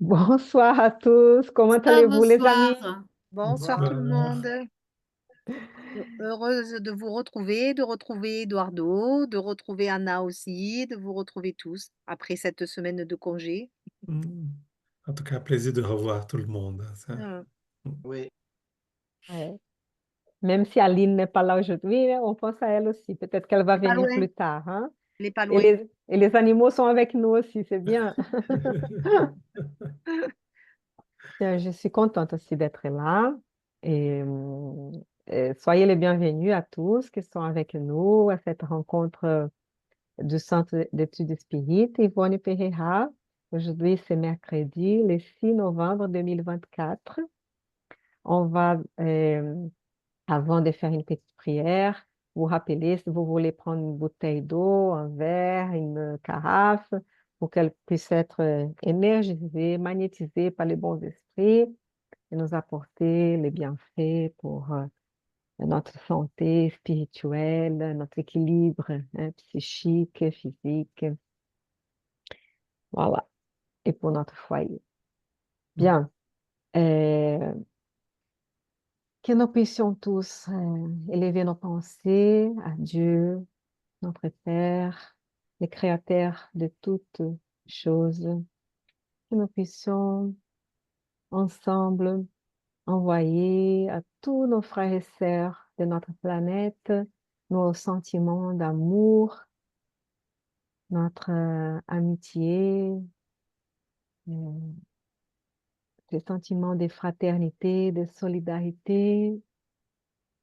Bonsoir à tous, comment allez-vous les amis? Bonsoir. Bonsoir tout le Bonsoir. monde. Heureuse de vous retrouver, de retrouver Eduardo, de retrouver Anna aussi, de vous retrouver tous après cette semaine de congé. Hmm. En tout cas, plaisir de revoir tout le monde. Ah, Oui, Ouais. Même si Aline n'est pas là aujourd'hui, on pense à elle aussi. Peut-être qu'elle va elle est pas venir loin, plus tard, hein? elle est pas Et loin. les animaux sont avec nous aussi, c'est bien. Bien, je suis contente aussi d'être là. Et, soyez les bienvenus à tous qui sont avec nous à cette rencontre du Centre d'études spirites Yvonne Pereira. Aujourd'hui, c'est mercredi, le 6 novembre 2024. On va, avant de faire une petite prière, vous rappeler si vous voulez prendre une bouteille d'eau, un verre, une carafe, pour qu'elle puisse être énergisée, magnétisée par les bons esprits et nous apporter les bienfaits pour notre santé spirituelle, notre équilibre psychique, physique, voilà, et pour notre foyer. Bien. Euh, que nous puissions tous élever nos pensées à Dieu, notre Père, le Créateur de toutes choses, que nous puissions ensemble envoyer à tous nos frères et sœurs de notre planète nos sentiments d'amour, notre amitié, euh, des sentiments de fraternité, de solidarité,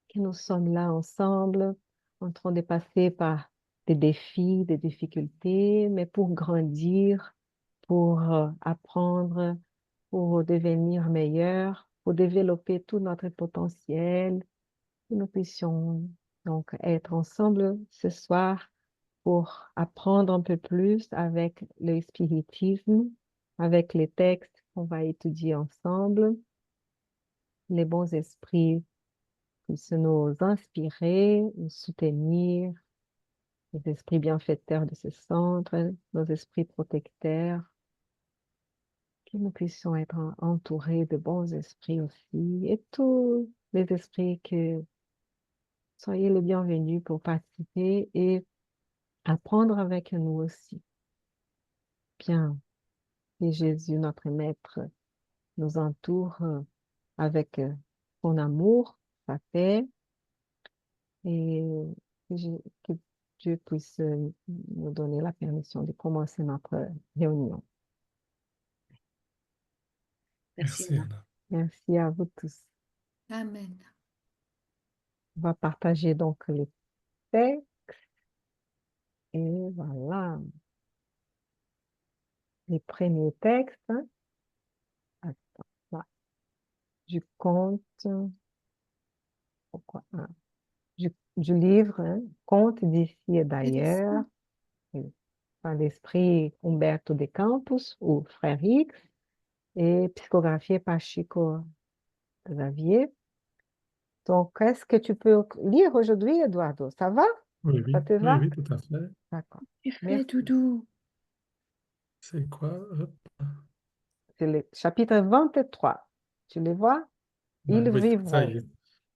que nous sommes là ensemble, en train de passer par des défis, des difficultés, mais pour grandir, pour apprendre, pour devenir meilleur, pour développer tout notre potentiel, que nous puissions donc être ensemble ce soir pour apprendre un peu plus avec le spiritisme, avec les textes qu'on va étudier ensemble, les bons esprits puisse nous inspirer, nous soutenir, les esprits bienfaiteurs de ce centre, nos esprits protecteurs, que nous puissions être entourés de bons esprits aussi, et tous les esprits que soyez les bienvenus pour participer et apprendre avec nous aussi. Bien, que Jésus, notre Maître, nous entoure avec son amour, sa paix, et que Dieu puisse nous donner la permission de commencer notre réunion. Merci Merci, Anna. Anna. Merci à vous tous. Amen. On va partager donc le texte et voilà, les premiers textes, hein. Attends, là, du conte, pourquoi, hein, du livre, hein, Conte d'ici et d'ailleurs, et par l'esprit Humberto de Campos ou Frère X et psychographié par Chico Xavier. Donc, est-ce que tu peux lire aujourd'hui, Eduardo? Ça va? Oui, Ça oui, te oui, va? oui, tout à fait. D'accord. Tu fais Merci. doudou. C'est quoi? Hop. C'est le chapitre 23. Tu les vois? Ouais, Ils oui, ça vivront. y est.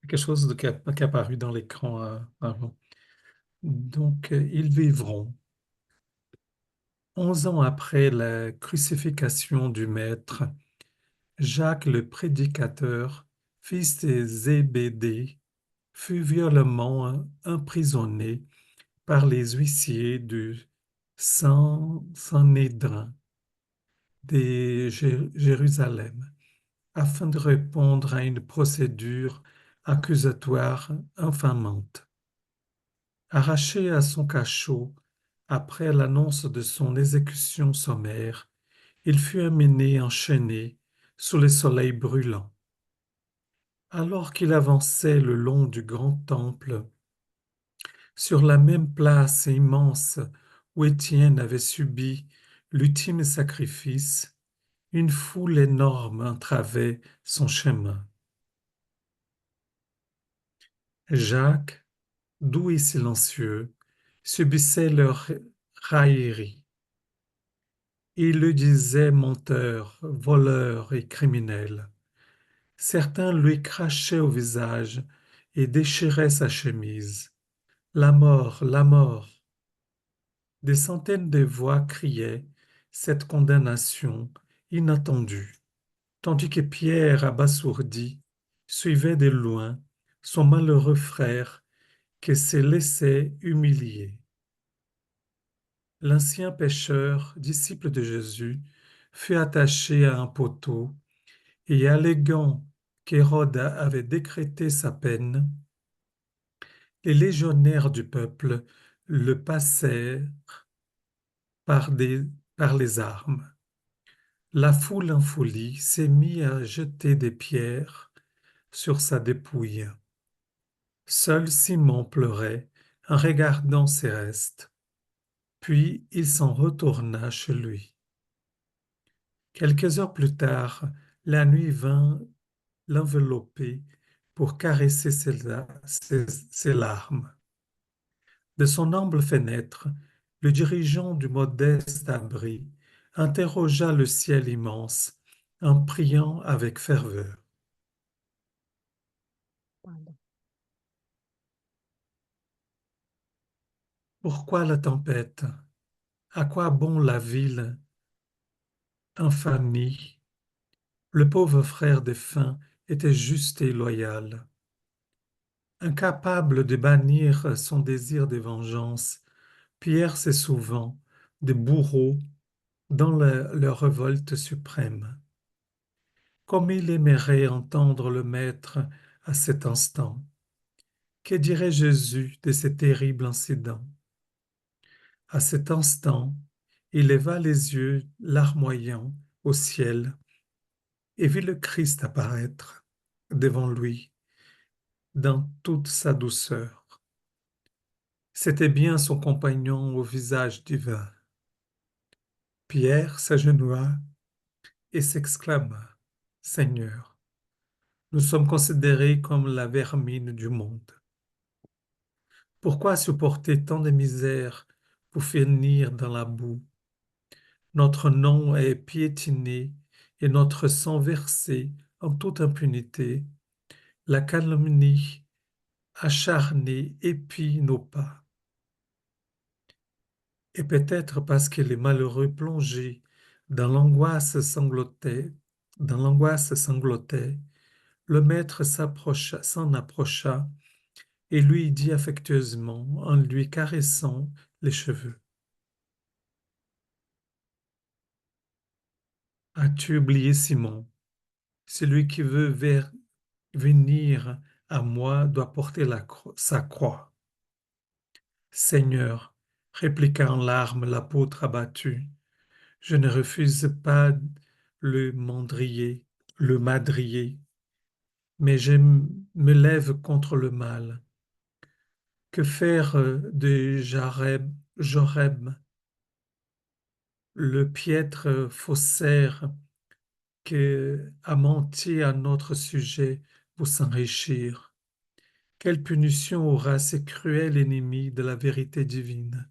Quelque chose qui est apparu dans l'écran avant. Donc, ils vivront. 11 ans après la crucifixion du Maître, Jacques le prédicateur, fils de Zébédée, fut violemment emprisonné par les huissiers du Sanhédrin de Jérusalem afin de répondre à une procédure accusatoire infamante. Arraché à son cachot après l'annonce de son exécution sommaire, il fut amené enchaîné sous le soleil brûlant. Alors qu'il avançait le long du grand temple, sur la même place immense où Étienne avait subi l'ultime sacrifice, une foule énorme entravait son chemin. Jacques, doux et silencieux, subissait leur raillerie. Ils le disaient menteur, voleur et criminel. Certains lui crachaient au visage et déchiraient sa chemise. La mort, la mort. Des centaines de voix criaient cette condamnation inattendue, tandis que Pierre, abasourdi, suivait de loin son malheureux frère qui se laissait humilier. L'ancien pécheur, disciple de Jésus, fut attaché à un poteau et alléguant qu'Hérode avait décrété sa peine, les légionnaires du peuple le passèrent par, par les armes. La foule en folie s'est mise à jeter des pierres sur sa dépouille. Seul Simon pleurait en regardant ces restes, puis il s'en retourna chez lui. Quelques heures plus tard, la nuit vint l'envelopper pour caresser ses larmes. De son humble fenêtre, le dirigeant du modeste abri interrogea le ciel immense en priant avec ferveur. Pardon. Pourquoi la tempête? À quoi bon la ville infamie? Le pauvre frère défunt était juste et loyal. Incapable de bannir son désir de vengeance, Pierre s'est souvent des bourreaux dans leur révolte suprême. Comme il aimerait entendre le Maître à cet instant. Que dirait Jésus de ces terribles incidents? À cet instant, il leva les yeux larmoyants au ciel et vit le Christ apparaître devant lui dans toute sa douceur. C'était bien son compagnon au visage divin. Pierre s'agenouilla et s'exclama, Seigneur, nous sommes considérés comme la vermine du monde. Pourquoi supporter tant de misère pour finir dans la boue? Notre nom est piétiné et notre sang versé en toute impunité. La calomnie acharnée épie nos pas. Et peut-être parce que les malheureux plongés dans l'angoisse sanglotait, le maître s'en approcha et lui dit affectueusement en lui caressant les cheveux. As-tu oublié Simon? Celui qui veut venir à moi doit porter sa croix. Seigneur, répliqua en larmes l'apôtre abattu, je ne refuse pas le le madrier, mais je me lève contre le mal. Que faire de Joreb, le piètre faussaire qui a menti à notre sujet pour s'enrichir? Quelle punition aura ce cruel ennemi de la vérité divine?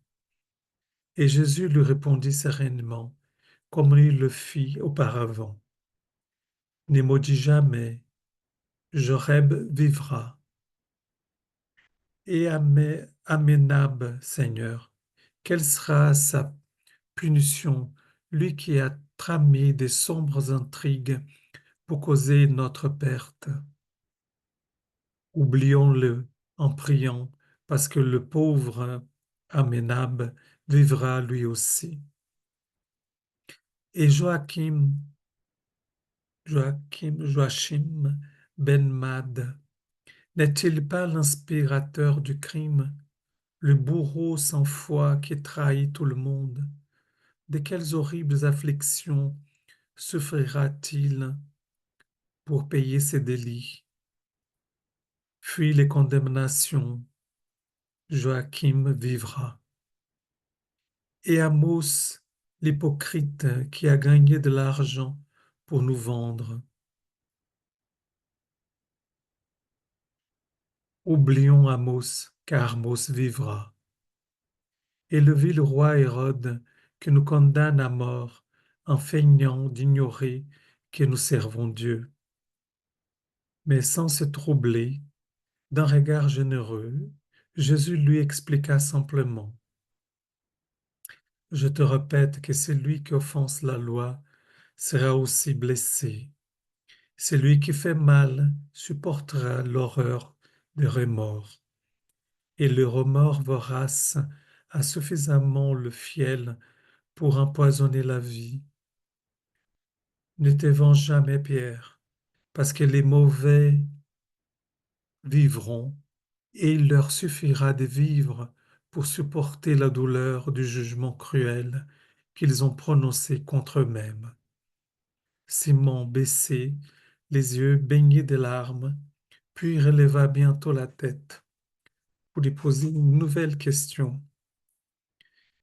Et Jésus lui répondit sereinement, comme il le fit auparavant. Ne maudis jamais, Joreb vivra. Et Amenab, Seigneur, quelle sera sa punition, lui qui a tramé des sombres intrigues pour causer notre perte? Oublions-le en priant, parce que le pauvre Amenab vivra lui aussi. Et Joachim Ben Mad, n'est-il pas l'inspirateur du crime, le bourreau sans foi qui trahit tout le monde? De quelles horribles afflictions souffrira-t-il pour payer ses délits? Fuis les condamnations, Joachim vivra. Et Amos, l'hypocrite qui a gagné de l'argent pour nous vendre. Oublions Amos, car Amos vivra. Et le vil roi Hérode, qui nous condamne à mort en feignant d'ignorer que nous servons Dieu. Mais sans se troubler, d'un regard généreux, Jésus lui expliqua simplement, je te répète que celui qui offense la loi sera aussi blessé. Celui qui fait mal supportera l'horreur des remords. Et le remords vorace a suffisamment le fiel pour empoisonner la vie. Ne te venge jamais, Pierre, parce que les mauvais vivront, et il leur suffira de vivre pour supporter la douleur du jugement cruel qu'ils ont prononcé contre eux-mêmes. Simon baissé, les yeux baignés de larmes, puis releva bientôt la tête pour lui poser une nouvelle question.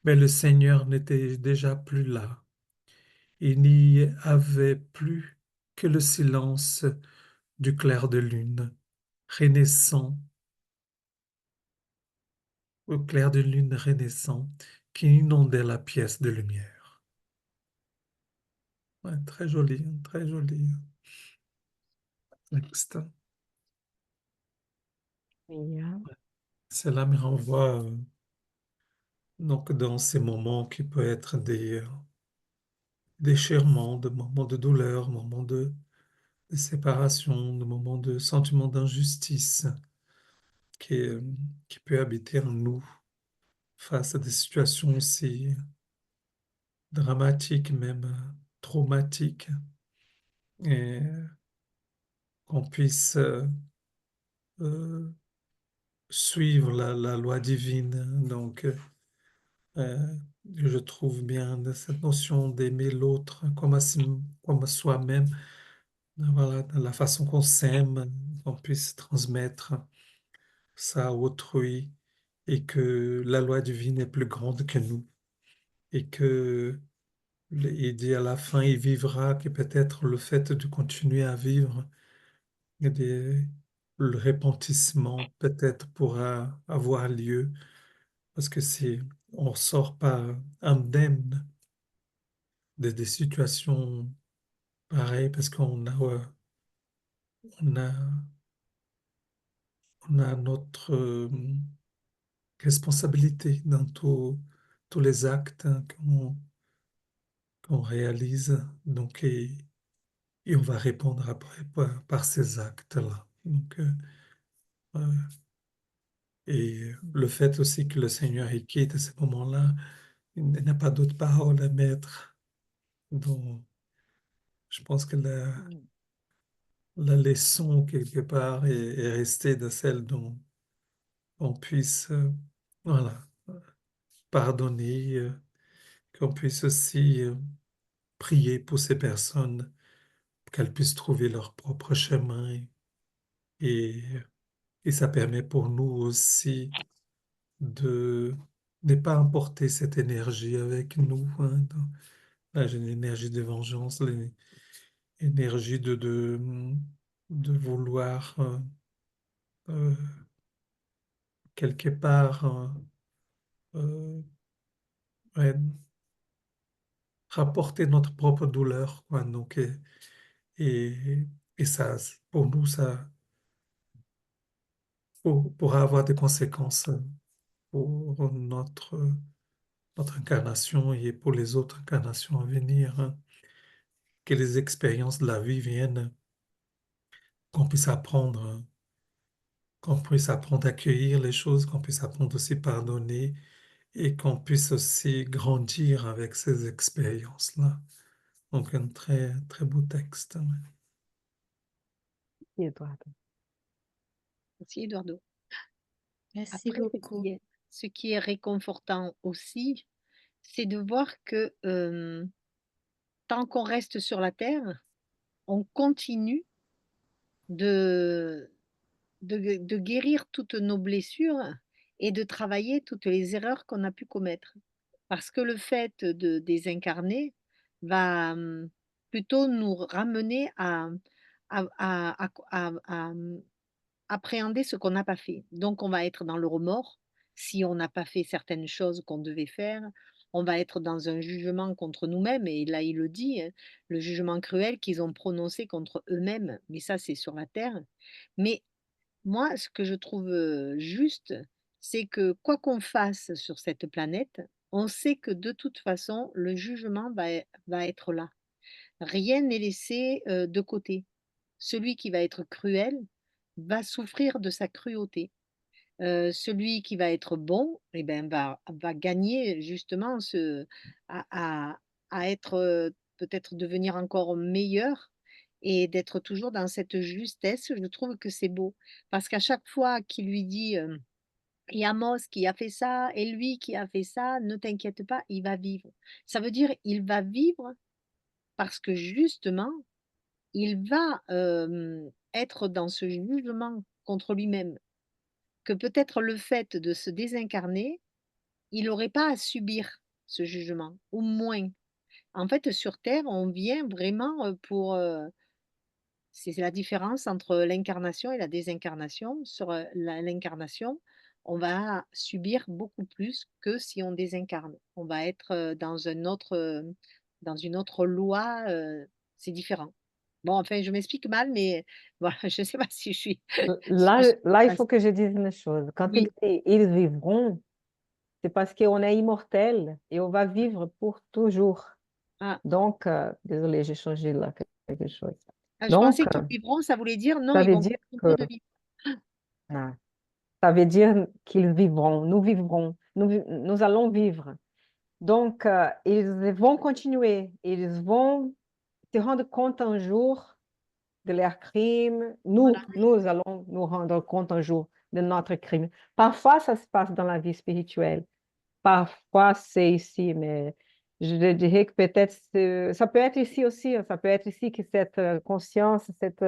Mais le Seigneur n'était déjà plus là. Il n'y avait plus que le silence du clair de lune, renaissant, au clair de lune renaissant, qui inondait la pièce de lumière. Ouais, très joli texte. Yeah. Cela me renvoie donc dans ces moments qui peuvent être des déchirements, des moments de douleur, moments de séparation, des moments de sentiment d'injustice qui, euh, qui peut habiter en nous face à des situations aussi dramatiques, même traumatiques, et qu'on puisse euh, suivre la loi divine. Donc, euh, je trouve bien de cette notion d'aimer l'autre comme soi-même, voilà, de la façon qu'on s'aime, qu'on puisse transmettre ça à autrui et que la loi divine est plus grande que nous et que il dit à la fin, il vivra, que peut-être le fait de continuer à vivre, et le repentissement peut-être pourra avoir lieu parce que si on sort pas indemne des situations pareilles parce on a, on a notre responsabilité dans tous les actes qu'on réalise. Donc, et on va répondre après par ces actes-là. Donc, euh, et le fait aussi que le Seigneur il quitte à ce moment-là, il n'a pas d'autre parole à mettre. Donc, je pense que la leçon, quelque part, est restée de celle dont on puisse, voilà, pardonner, qu'on puisse aussi prier pour ces personnes, qu'elles puissent trouver leur propre chemin. Et, et ça permet pour nous aussi de ne pas emporter cette énergie avec nous. Hein, là, j'ai une énergie de vengeance, l'énergie de vouloir euh, quelque part euh, ouais, rapporter notre propre douleur, quoi. Donc, et, et ça, pour nous, ça pourra avoir des conséquences pour notre incarnation et pour les autres incarnations à venir. Hein. Que les expériences de la vie viennent, qu'on puisse apprendre, hein, qu'on puisse apprendre à accueillir les choses, qu'on puisse apprendre aussi à pardonner et qu'on puisse aussi grandir avec ces expériences-là. Donc, un très, très beau texte. Ouais. Eduardo. Merci, Eduardo. Merci Après, beaucoup. ce qui est réconfortant aussi, c'est de voir que tant qu'on reste sur la terre, on continue de, de guérir toutes nos blessures et de travailler toutes les erreurs qu'on a pu commettre. Parce que le fait de désincarner va plutôt nous ramener à appréhender ce qu'on n'a pas fait. Donc, on va être dans le remords si on n'a pas fait certaines choses qu'on devait faire. on va être dans un jugement contre nous-mêmes et là, il le dit, hein, le jugement cruel qu'ils ont prononcé contre eux-mêmes, mais ça, c'est sur la terre. Mais moi, ce que je trouve, juste, c'est que quoi qu'on fasse sur cette planète, on sait que de toute façon, le jugement va être là. Rien n'est laissé, de côté. Celui qui va être cruel va souffrir de sa cruauté. Celui qui va être bon et ben, va gagner justement à à à être, peut-être devenir encore meilleur et d'être toujours dans cette justesse. Je trouve que c'est beau parce qu'à chaque fois qu'il lui dit, «Il y a Amos qui a fait ça et lui qui a fait ça, ne t'inquiète pas, il va vivre». Ça veut dire il va vivre parce que justement, il va, être dans ce jugement contre lui-même. Que peut-être le fait de se désincarner, il n'aurait pas à subir ce jugement, ou moins. En fait, sur terre, on vient vraiment, pour, c'est la différence entre l'incarnation et la désincarnation. Sur, l'incarnation, on va subir beaucoup plus que si on désincarne. On va être, dans une autre loi, c'est différent. Bon, enfin, je m'explique mal, mais voilà, je ne sais pas si je suis Là, il faut que je dise une chose. Quand il oui. dit ils vivront, c'est parce qu'on est immortel et on va vivre pour toujours. Ah. Donc, désolé, j'ai changé là quelque chose. Ah, je Donc, pensais qu'ils vivront, ça voulait dire non, ça ils veut vont dire continuer que, de vivre. ah, ça veut dire qu'ils vivront, nous vivrons, nous allons vivre. Donc, ils vont continuer, ils vont se rendre compte un jour de leurs crimes. Voilà. Nous allons nous rendre compte un jour de notre crime. Parfois, ça se passe dans la vie spirituelle. Parfois, c'est ici, mais je dirais que peut-être ça peut être ici aussi. Ça peut être ici que cette conscience, cet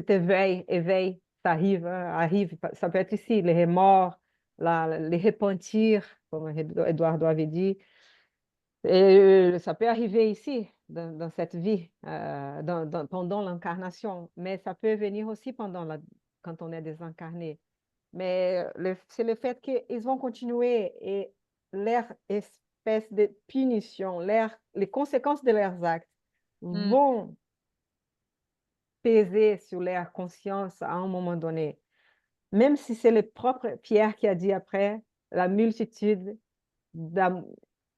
éveil, ça arrive, hein, arrive. Ça peut être ici, les remords, les repentirs, comme Eduardo avait dit. Et ça peut arriver ici, dans cette vie, pendant l'incarnation, mais ça peut venir aussi quand on est désincarné. Mais c'est le fait qu'ils vont continuer et leur espèce de punition, les conséquences de leurs actes Mmh. vont peser sur leur conscience à un moment donné. Même si c'est le propre Pierre qui a dit après, la multitude d'am-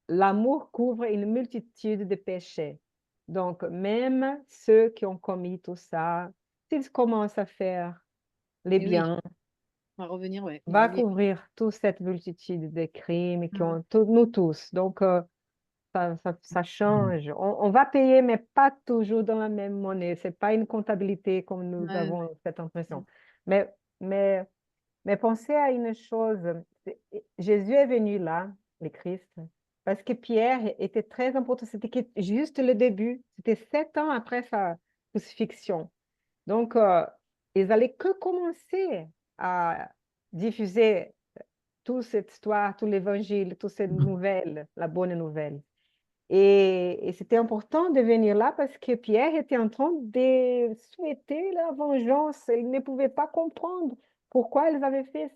l'amour couvre une multitude de péchés. Donc, même ceux qui ont commis tout ça, s'ils commencent à faire les Et oui, biens, on va revenir, ouais, on va va bien. couvrir toute cette multitude de crimes qui Mmh. ont nous tous. Donc, ça change. On va payer, mais pas toujours dans la même monnaie. C'est pas une comptabilité comme nous Ouais, avons cette mmh. impression. Mais, mais, mais pensez à une chose. Jésus est venu là, le Christ, parce que Pierre était très important. C'était juste le début. C'était 7 ans après sa crucifixion. Donc, ils allaient que commencer à diffuser toute cette histoire, tout l'évangile, toutes ces nouvelles, la bonne nouvelle. Et c'était important de venir là parce que Pierre était en train de souhaiter la vengeance. Il ne pouvait pas comprendre pourquoi ils avaient fait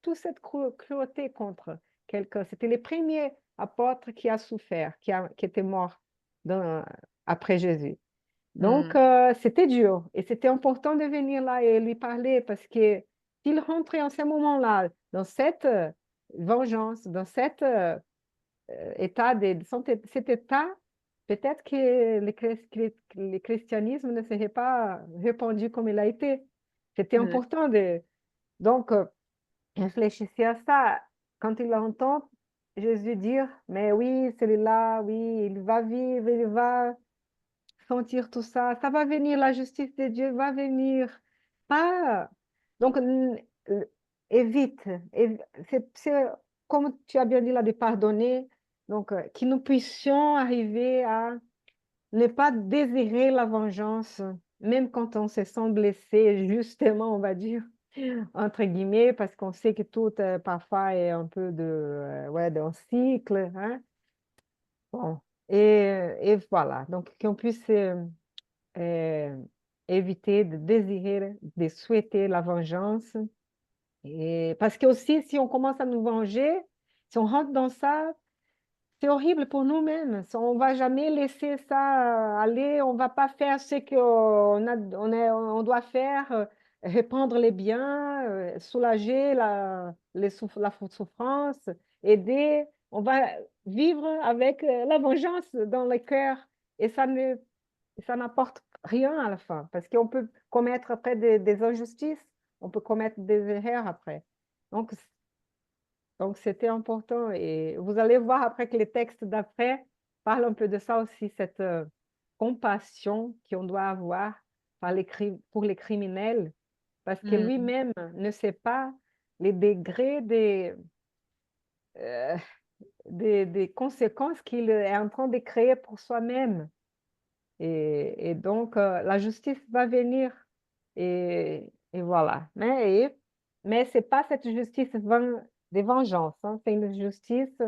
toute cette cruauté contre quelqu'un. C'était le premier apôtre qui a souffert, qui était mort après Jésus. Donc, Mmh. c'était dur et c'était important de venir là et lui parler parce que s'il rentrait en ce moment-là, dans cette vengeance, dans cet cet état, peut-être que le christianisme ne serait pas répandu comme il a été. C'était Ouais. important de... Donc, réfléchissez à ça. Quand il entend Jésus dire, mais oui, celui-là, oui, il va vivre, il va sentir tout ça, ça va venir, la justice de Dieu va venir. Pas. Donc, évite. C'est comme tu as bien dit là, de pardonner. Donc, que nous puissions arriver à ne pas désirer la vengeance, même quand on se sent blessé, justement, on va dire, entre guillemets, parce qu'on sait que tout, parfois, est un peu ouais, d'un cycle. Hein? Bon. Et voilà. Donc, qu'on puisse euh, éviter de désirer, de souhaiter la vengeance. Et parce que aussi, si on commence à nous venger, Si on rentre dans ça, c'est horrible pour nous-mêmes. On ne va jamais laisser ça aller. On ne va pas faire ce on doit faire, répandre les biens, soulager la souffrance, aider. On va vivre avec la vengeance dans le cœur. Et ça n'apporte rien à la fin. Parce qu'on peut commettre après des injustices. On peut commettre des erreurs après. Donc, c'était important. Et vous allez voir après que les textes d'après parlent un peu de ça aussi, cette compassion qu'on doit avoir pour les criminels, parce que lui-même ne sait pas les degrés euh, des conséquences qu'il est en train de créer pour soi-même. Et donc, la justice va venir. Et voilà. Mais ce n'est pas cette justice de vengeance. Hein. C'est une justice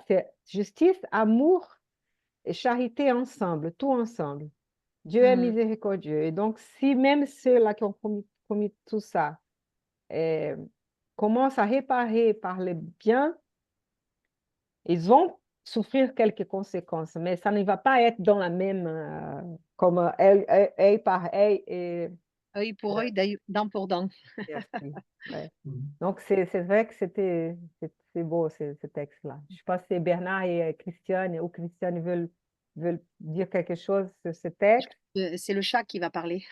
c'est justice, amour et charité ensemble, tout ensemble. Dieu est miséricordieux. Et donc, si même ceux-là qui ont commis tout ça commencent à réparer par le bien, ils vont souffrir quelques conséquences, mais ça ne va pas être dans la même, comme œil par œil et œil pour œil, dent pour dent. merci. Ouais. Donc, c'est vrai que c'est beau ce texte-là. Je pense que c'est Bernard et Christiane, ou Christiane veulent dire quelque chose sur ce texte. C'est le chat qui va parler.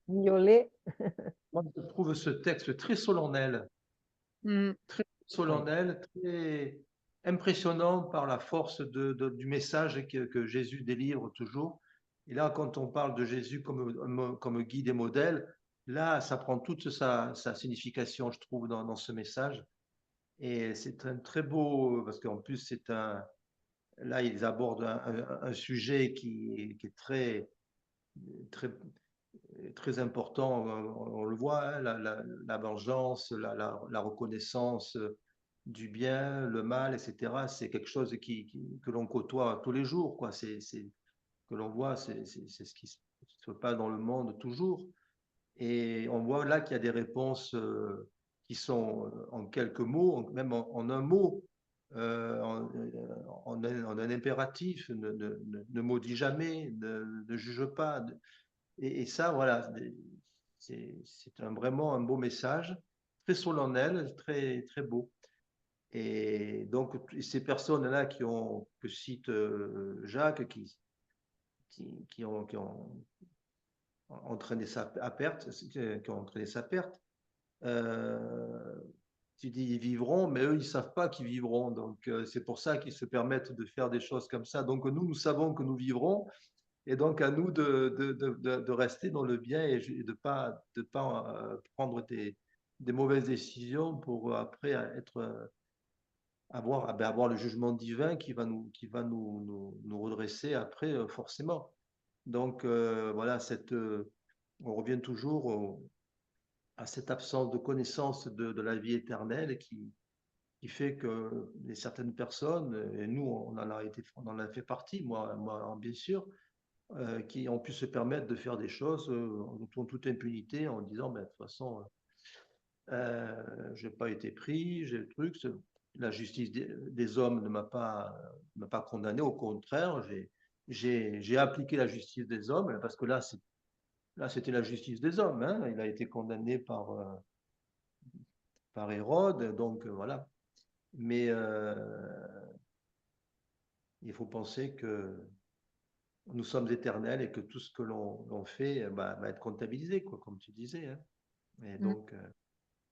Miauler. Moi, je trouve ce texte très solennel. Très solennel, très impressionnant par la force du message que Jésus délivre toujours. Et là, quand on parle de Jésus comme guide et modèle, là, ça prend toute sa signification, je trouve, dans ce message. Et c'est un très beau, parce qu'en plus, là, ils abordent un sujet qui est très, très, très important. On le voit, hein, la vengeance, la reconnaissance du bien, le mal, etc. C'est quelque chose que l'on côtoie tous les jours, quoi. Que l'on voit, c'est ce qui se passe dans le monde toujours. Et on voit là qu'il y a des réponses qui sont en quelques mots, même en un mot, en un impératif, ne maudis jamais, ne juge pas. Et ça, voilà, c'est vraiment un beau message, très solennel, très, très beau. Et donc, ces personnes-là que cite Jacques, qui ont entraîné sa perte, qui ont entraîné sa perte, tu dis ils vivront, mais eux, ils ne savent pas qu'ils vivront. Donc, c'est pour ça qu'ils se permettent de faire des choses comme ça. Donc, nous savons que nous vivrons. Et donc, à nous de rester dans le bien et de pas prendre des mauvaises décisions pour après avoir le jugement divin qui va nous redresser après, forcément. Donc, voilà, on revient toujours à cette absence de connaissance de la vie éternelle qui fait que certaines personnes, et nous, on en a fait partie, moi bien sûr, qui ont pu se permettre de faire des choses en toute impunité en disant, ben, de toute façon, je n'ai pas été pris, j'ai le truc, la justice des hommes ne m'a pas condamné, au contraire, j'ai appliqué la justice des hommes, parce que là, c'était la justice des hommes, hein, il a été condamné par Hérode, donc voilà. Mais il faut penser que nous sommes éternels et que tout ce que l'on fait va être comptabilisé, quoi, comme tu disais. Hein. Et donc,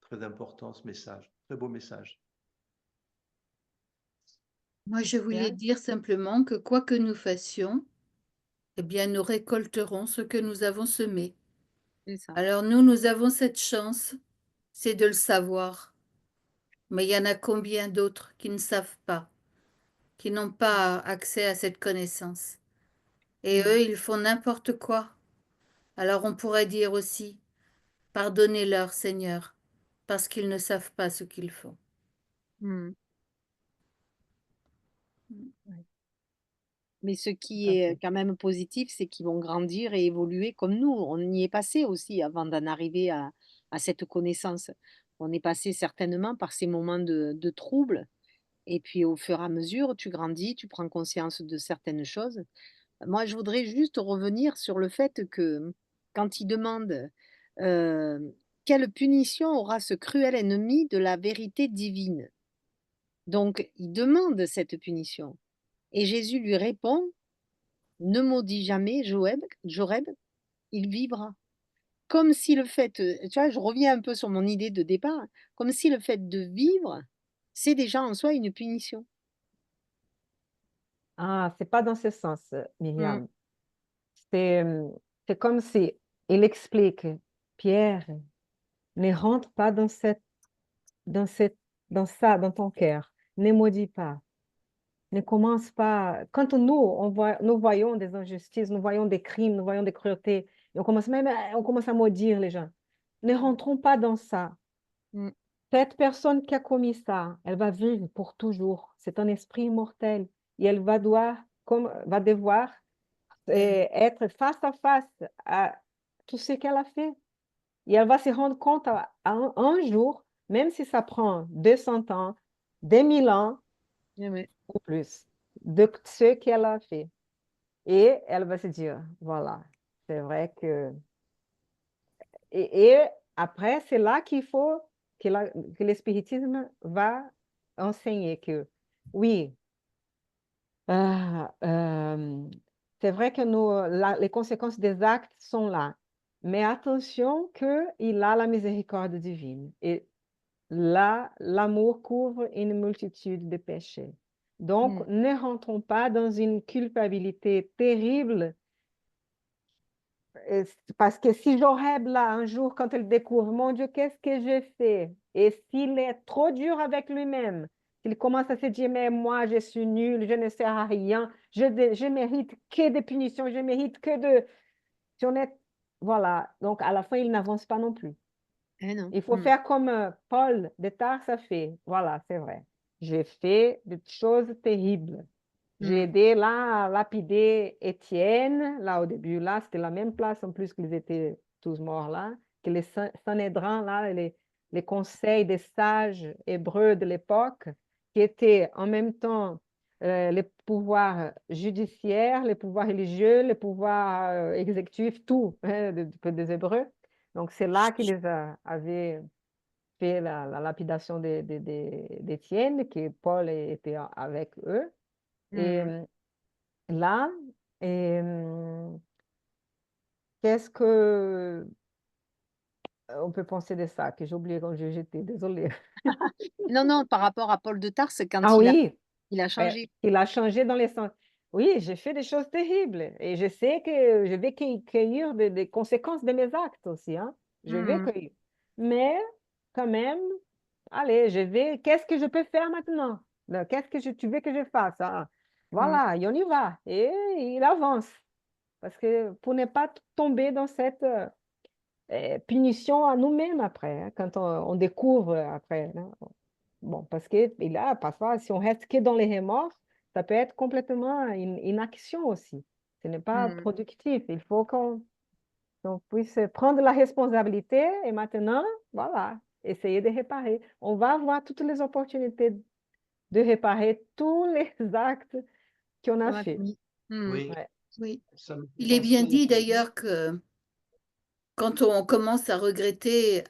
très important ce message, très beau message. Moi, je voulais dire simplement que quoi que nous fassions, eh bien, nous récolterons ce que nous avons semé. Alors nous avons cette chance, c'est de le savoir. Mais il y en a combien d'autres qui ne savent pas, qui n'ont pas accès à cette connaissance. Et eux, ils font n'importe quoi. Alors on pourrait dire aussi, pardonnez-leur, Seigneur, parce qu'ils ne savent pas ce qu'ils font. Mais ce qui est quand même positif, c'est qu'ils vont grandir et évoluer comme nous. On y est passé aussi avant d'en arriver à cette connaissance. on est passé certainement par ces moments de trouble et puis au fur et à mesure, tu grandis, tu prends conscience de certaines choses. Moi, je voudrais juste revenir sur le fait que quand il demande, quelle punition aura ce cruel ennemi de la vérité divine? Donc il demande cette punition et Jésus lui répond: «Ne maudis jamais Joreb, il vivra». Comme si le fait, tu vois, je reviens un peu sur mon idée de départ, comme si le fait de vivre, c'est déjà en soi une punition. Ah, c'est pas dans ce sens, Mmh. Myriam. C'est c'est comme si il explique, Pierre, ne rentre pas dans cette, dans ça, dans ton cœur. Ne maudis pas. Ne commence pas. Quand nous voyons des injustices, nous voyons des crimes, nous voyons des cruautés, et on commence à maudire les gens. Ne rentrons pas dans ça. Mmh. Cette personne qui a commis ça, elle va vivre pour toujours. C'est un esprit immortel et elle va devoir être face à face à tout ce qu'elle a fait. Et elle va se rendre compte à un jour, même si ça prend 200 ans, des 1000 ans Ouais. ou plus, de ce qu'elle a fait. Et elle va se dire, voilà, c'est vrai que... Et après, c'est là qu'il faut que le spiritisme va enseigner que, oui, c'est vrai que les conséquences des actes sont là, mais attention qu'il a la miséricorde divine. Et là, l'amour couvre une multitude de péchés. Donc, ne rentrons pas dans une culpabilité terrible parce que si Joreb, là, un jour, quand il découvre, mon Dieu, qu'est-ce que j'ai fait? Et s'il est trop dur avec lui-même, il commence à se dire, mais moi, je suis nul, je ne sers à rien, je mérite que des punitions, je mérite que de... Si on est... Voilà, donc à la fin, il n'avance pas non plus. Eh non. Il faut faire comme Paul de Tarse a fait. Voilà, c'est vrai. J'ai fait des choses terribles. J'ai aidé là à lapider Étienne, là au début, là, c'était la même place en plus qu'ils étaient tous morts là, que les Sanhédrins, là, les conseils des sages hébreux de l'époque, qui étaient en même temps les pouvoirs judiciaires, les pouvoirs religieux, les pouvoirs exécutifs, tout hein, des Hébreux. Donc c'est là qu'ils avaient fait la lapidation d'Étienne, que Paul était avec eux. Et là, qu'est-ce que on peut penser de ça? Que j'ai oublié quand j'étais, désolée. Non, non, par rapport à Paul de Tarse, quand Ah oui, il a changé. il a changé dans les sens. Oui, j'ai fait des choses terribles et je sais que je vais cueillir des conséquences de mes actes aussi, hein. Je vais cueillir. Mais quand même, allez, qu'est-ce que je peux faire maintenant? Là, qu'est-ce que tu veux que je fasse? Hein? Voilà, et on y va. Et il avance. Parce que pour ne pas tomber dans cette punition à nous-mêmes après, hein, quand on découvre après. Hein. Bon, parce que et là, parfois, si on reste que dans les remords, ça peut être complètement une inaction aussi. Ce n'est pas productif. Il faut qu'on puisse prendre la responsabilité et maintenant, voilà, essayer de réparer. On va avoir toutes les opportunités de réparer tous les actes qu'on a fait. Oui, Ouais. Oui. ça me fait Il est bien penser. dit d'ailleurs que quand on commence à regretter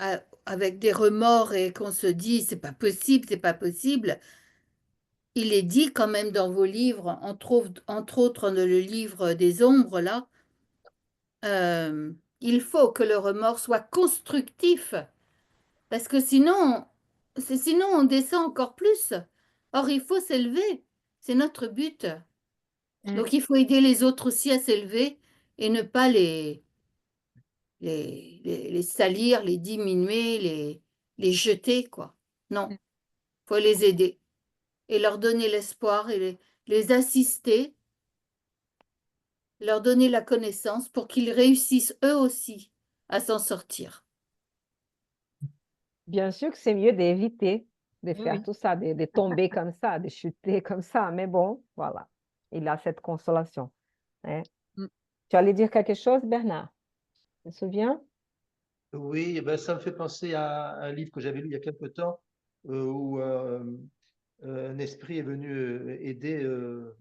avec des remords et qu'on se dit c'est pas possible, c'est pas possible, il est dit quand même dans vos livres, entre autres dans le livre des ombres là, il faut que le remords soit constructif parce que sinon on descend encore plus. Or il faut s'élever, c'est notre but. Donc il faut aider les autres aussi à s'élever et ne pas les salir, les diminuer, les jeter, quoi. Non, faut les aider et leur donner l'espoir et les assister, leur donner la connaissance pour qu'ils réussissent eux aussi à s'en sortir. Bien sûr que c'est mieux d'éviter de Oui, faire oui. tout ça, de tomber comme ça, de chuter comme ça. Mais bon, voilà, il a cette consolation. Hein. Mm. Tu allais dire quelque chose, Bernard? Tu te souviens? Oui, ben, ça me fait penser à un livre que j'avais lu il y a quelque temps où un esprit est venu aider le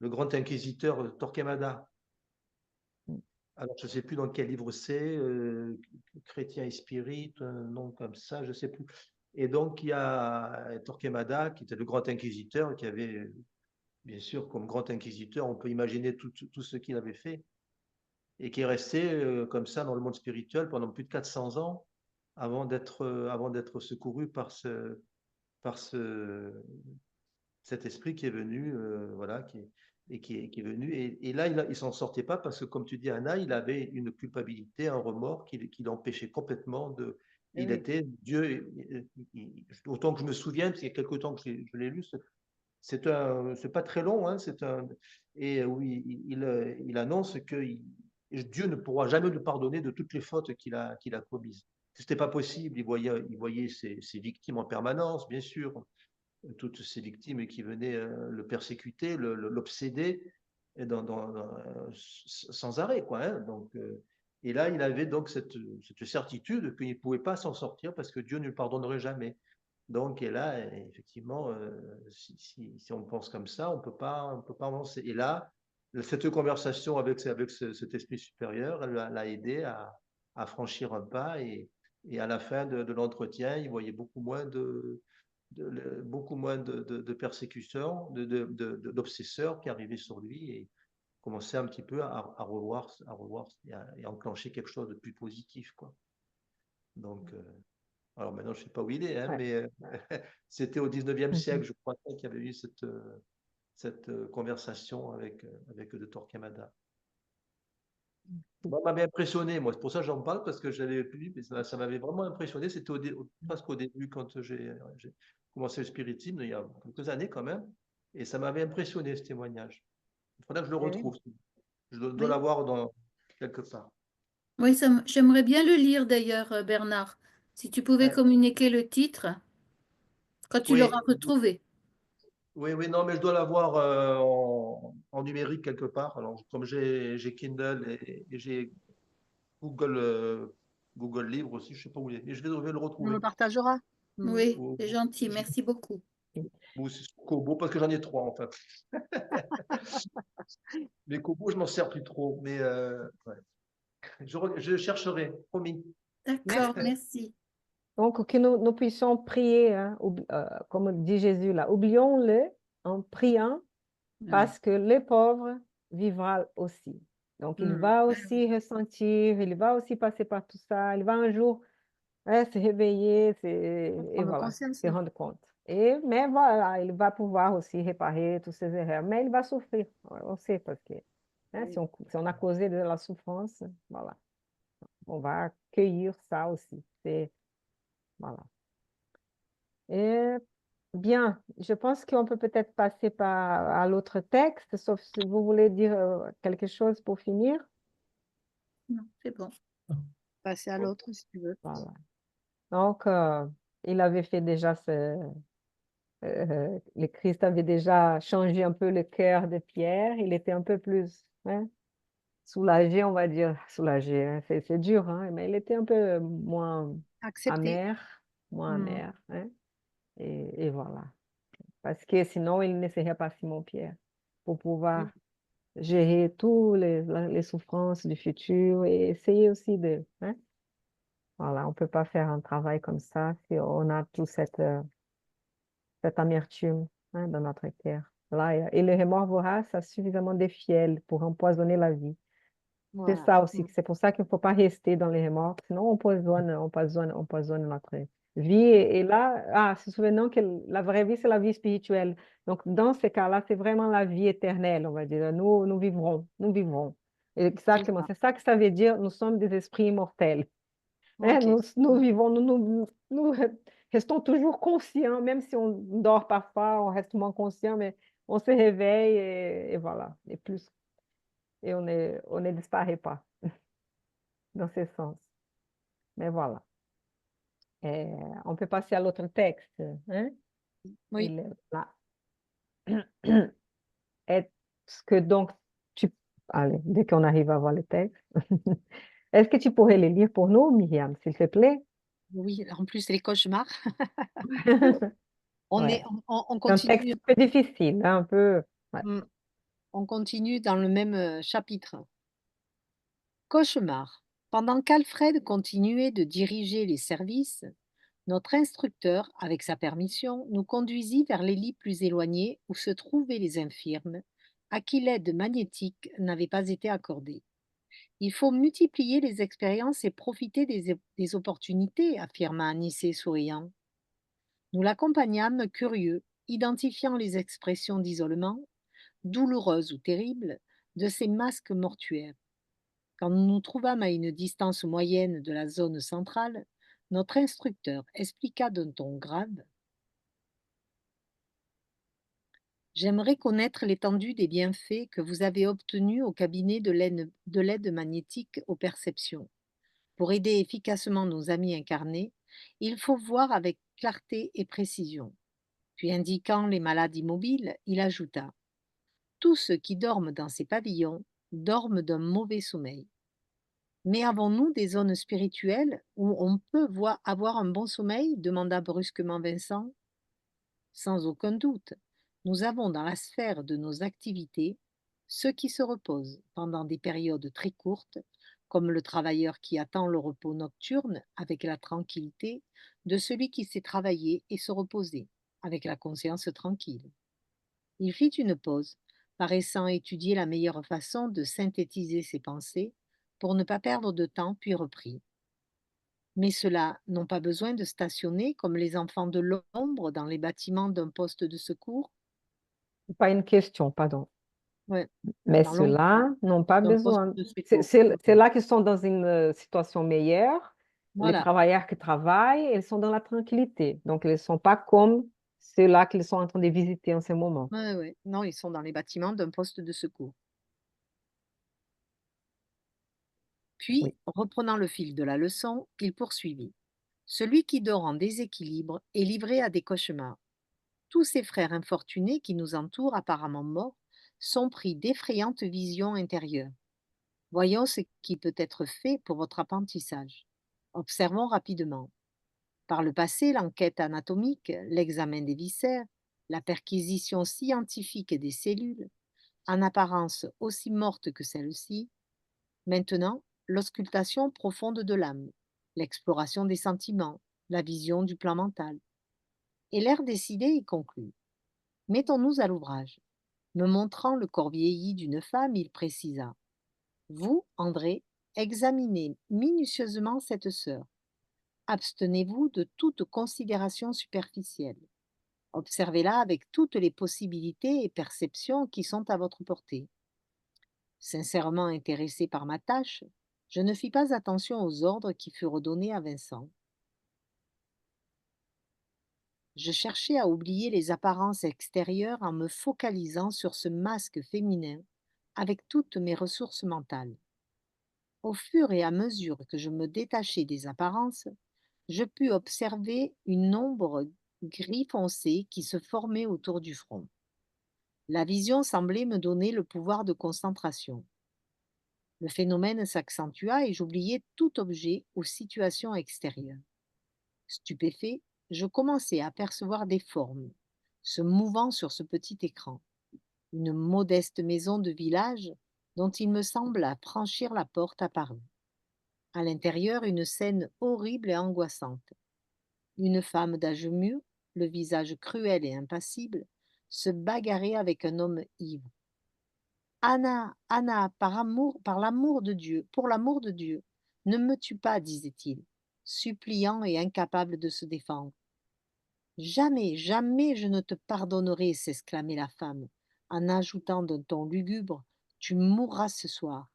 grand inquisiteur Torquemada. Alors, je ne sais plus dans quel livre c'est, Chrétien et Spirit, un nom comme ça, je ne sais plus. Et donc, il y a Torquemada, qui était le grand inquisiteur, qui avait, bien sûr, comme grand inquisiteur, on peut imaginer tout ce qu'il avait fait, et qui est resté comme ça dans le monde spirituel pendant plus de 400 ans avant d'être secouru par cet esprit qui est venu, voilà, qui est venu. Et là, il s'en sortait pas parce que, comme tu dis, Anna, il avait une culpabilité, un remords qui l'empêchait complètement de. Eh Il oui. était Dieu. Autant que je me souviens, parce qu'il y a quelque temps que je l'ai lu, c'est pas très long, hein, et oui, il annonce que Dieu ne pourra jamais lui pardonner de toutes les fautes qu'il a commises. C'était pas possible. Il voyait ses victimes en permanence, bien sûr, toutes ces victimes qui venaient le persécuter, l'obséder et sans arrêt, quoi. Hein. Donc, et là, il avait donc cette certitude qu'il ne pouvait pas s'en sortir parce que Dieu ne le pardonnerait jamais. Donc, et là, effectivement, si on pense comme ça, on peut pas avancer. Et là, cette conversation avec cet esprit supérieur, elle l'a aidé à franchir un pas et à la fin de l'entretien, il voyait beaucoup moins de persécutions, d'obsesseurs qui arrivaient sur lui et commençait un petit peu à revoir et à enclencher quelque chose de plus positif, quoi. Donc, alors maintenant, je ne sais pas où il est, hein, Ouais. mais c'était au 19e siècle, Mhm. je crois, qu'il y avait eu cette conversation avec de Torquemada. Ça m'avait impressionné, moi. C'est pour ça que j'en parle, parce que je l'avais lu, mais ça m'avait vraiment impressionné. C'était presque au début, quand j'ai commencé le spiritisme, il y a quelques années quand même. Et ça m'avait impressionné, ce témoignage. Il faudrait que je le Eh oui. retrouve. Je dois Oui. l'avoir quelque part. Oui, j'aimerais bien le lire d'ailleurs, Bernard. Si tu pouvais Ouais. communiquer le titre quand tu Oui, l'auras retrouvé. oui, non, mais je dois l'avoir en numérique quelque part. Alors, comme j'ai Kindle et j'ai Google Livre aussi, je ne sais pas où il est, mais je vais le On retrouver. le partagera. Oui, Ou, c'est gentil. Merci beaucoup. ou c'est sur Kobo, parce que j'en ai 3 en fait. Mais Kobo, je m'en sers plus trop. Mais ouais. Je chercherai, promis. D'accord, Merci. merci. Donc, que nous puissions prier, hein, comme dit Jésus là, oublions-le en priant Oui. parce que le pauvre vivra aussi. Donc, il va aussi ressentir, il va aussi passer par tout ça, il va un jour se réveiller et Prendre voilà, conscience. se rendre compte. Mais voilà, il va pouvoir aussi réparer tous ses erreurs, mais il va souffrir, on sait, parce que hein, si on a causé de la souffrance, voilà, on va accueillir ça aussi. Voilà. Et bien, je pense qu'on peut peut-être passer à l'autre texte, sauf si vous voulez dire quelque chose pour finir. Non, c'est bon. Passer à l'autre si tu veux. Voilà. Donc, il avait fait déjà le Christ avait déjà changé un peu le cœur de Pierre. Il était un peu plus hein, soulagé, on va dire. Soulagé, hein, c'est dur, hein, mais il était un peu moins Accepter. amer. Hein, et voilà. Parce que sinon, il ne serait pas Simon-Pierre pour pouvoir gérer toutes les souffrances du futur et essayer aussi de... Hein, voilà, on ne peut pas faire un travail comme ça si on a toute cette amertume hein, dans notre cœur. Là, et le remords vorace a suffisamment de fiel pour empoisonner la vie. C'est Voilà. ça aussi, c'est pour ça qu'il ne faut pas rester dans les remords, sinon on empoisonne notre vie. Et là, se souvenons que la vraie vie, c'est la vie spirituelle. Donc, dans ces cas-là, c'est vraiment la vie éternelle, on va dire. Nous vivrons, nous vivrons. Exactement, c'est ça que ça veut dire, nous sommes des esprits immortels. Hein, Ok. nous vivons, nous restons toujours conscients, même si on dort parfois, on reste moins conscient, mais on se réveille et voilà, et plus. Et on ne disparaît pas dans ce sens. Mais voilà. On peut passer à l'autre texte. Hein? Oui. Là. Est-ce que donc tu... Allez, dès qu'on arrive à voir le texte. Est-ce que tu pourrais les lire pour nous, Myriam, s'il te plaît? Oui, en plus, les cauchemars. Ouais. On C'est un texte continue, un peu difficile, hein, un peu. Ouais. on continue dans le même chapitre. Cauchemar. Pendant qu'Alfred continuait de diriger les services, notre instructeur, avec sa permission, nous conduisit vers les lits plus éloignés où se trouvaient les infirmes, à qui l'aide magnétique n'avait pas été accordée. Il faut multiplier les expériences et profiter des opportunités, affirma Anissé souriant. Nous l'accompagnâmes curieux, identifiant les expressions d'isolement, douloureuses ou terribles, de ces masques mortuaires. Quand nous nous trouvâmes à une distance moyenne de la zone centrale, notre instructeur expliqua d'un ton grave: J'aimerais connaître l'étendue des bienfaits que vous avez obtenus au cabinet de l'aide magnétique aux perceptions. Pour aider efficacement nos amis incarnés, il faut voir avec clarté et précision. Puis indiquant les malades immobiles, il ajouta: Tous ceux qui dorment dans ces pavillons dorment d'un mauvais sommeil. Mais avons-nous des zones spirituelles où on peut avoir un bon sommeil demanda brusquement Vincent. Sans aucun doute, nous avons dans la sphère de nos activités ceux qui se reposent pendant des périodes très courtes, comme le travailleur qui attend le repos nocturne avec la tranquillité de celui qui sait travailler et se reposer avec la conscience tranquille. Il fit une pause, paraissant étudier la meilleure façon de synthétiser ses pensées pour ne pas perdre de temps, puis reprit. Mais ceux-là n'ont pas besoin de stationner comme les enfants de l'ombre dans les bâtiments d'un poste de secours. Pas une question, pardon. Ouais, Mais dans l'ombre ceux-là n'ont pas d'un poste besoin. de C'est secours. c'est là qu'ils sont dans une situation meilleure. Les Voilà. travailleurs qui travaillent, ils sont dans la tranquillité. Donc, ils ne sont pas comme ceux-là qu'ils sont en train de visiter en ce moment. Ouais, ouais. Non, ils sont dans les bâtiments d'un poste de secours. Puis, Oui. reprenant le fil de la leçon, il poursuivit. Celui qui dort en déséquilibre est livré à des cauchemars. Tous ces frères infortunés qui nous entourent, apparemment morts, sont pris d'effrayantes visions intérieures. Voyons ce qui peut être fait pour votre apprentissage. Observons rapidement. Par le passé, l'enquête anatomique, l'examen des viscères, la perquisition scientifique des cellules, en apparence aussi mortes que celles-ci. Maintenant, l'auscultation profonde de l'âme, l'exploration des sentiments, la vision du plan mental. Et l'air décidé y conclut. Mettons-nous à l'ouvrage. Me montrant le corps vieilli d'une femme, il précisa: Vous, André, examinez minutieusement cette sœur. Abstenez-vous de toute considération superficielle. Observez-la avec toutes les possibilités et perceptions qui sont à votre portée. Sincèrement intéressé par ma tâche, je ne fis pas attention aux ordres qui furent donnés à Vincent. Je cherchais à oublier les apparences extérieures en me focalisant sur ce masque féminin avec toutes mes ressources mentales. Au fur et à mesure que je me détachais des apparences, je pus observer une ombre gris foncé qui se formait autour du front. La vision semblait me donner le pouvoir de concentration. Le phénomène s'accentua et j'oubliai tout objet ou situation extérieure. Stupéfait, je commençai à apercevoir des formes, se mouvant sur ce petit écran. Une modeste maison de village dont il me sembla franchir la porte apparut. À l'intérieur, une scène horrible et angoissante. Une femme d'âge mûr, le visage cruel et impassible, se bagarrait avec un homme ivre. Anna, Anna, par l'amour de Dieu, pour l'amour de Dieu, ne me tue pas, disait-il, suppliant et incapable de se défendre. Jamais, jamais je ne te pardonnerai, s'exclamait la femme, en ajoutant d'un ton lugubre: Tu mourras ce soir.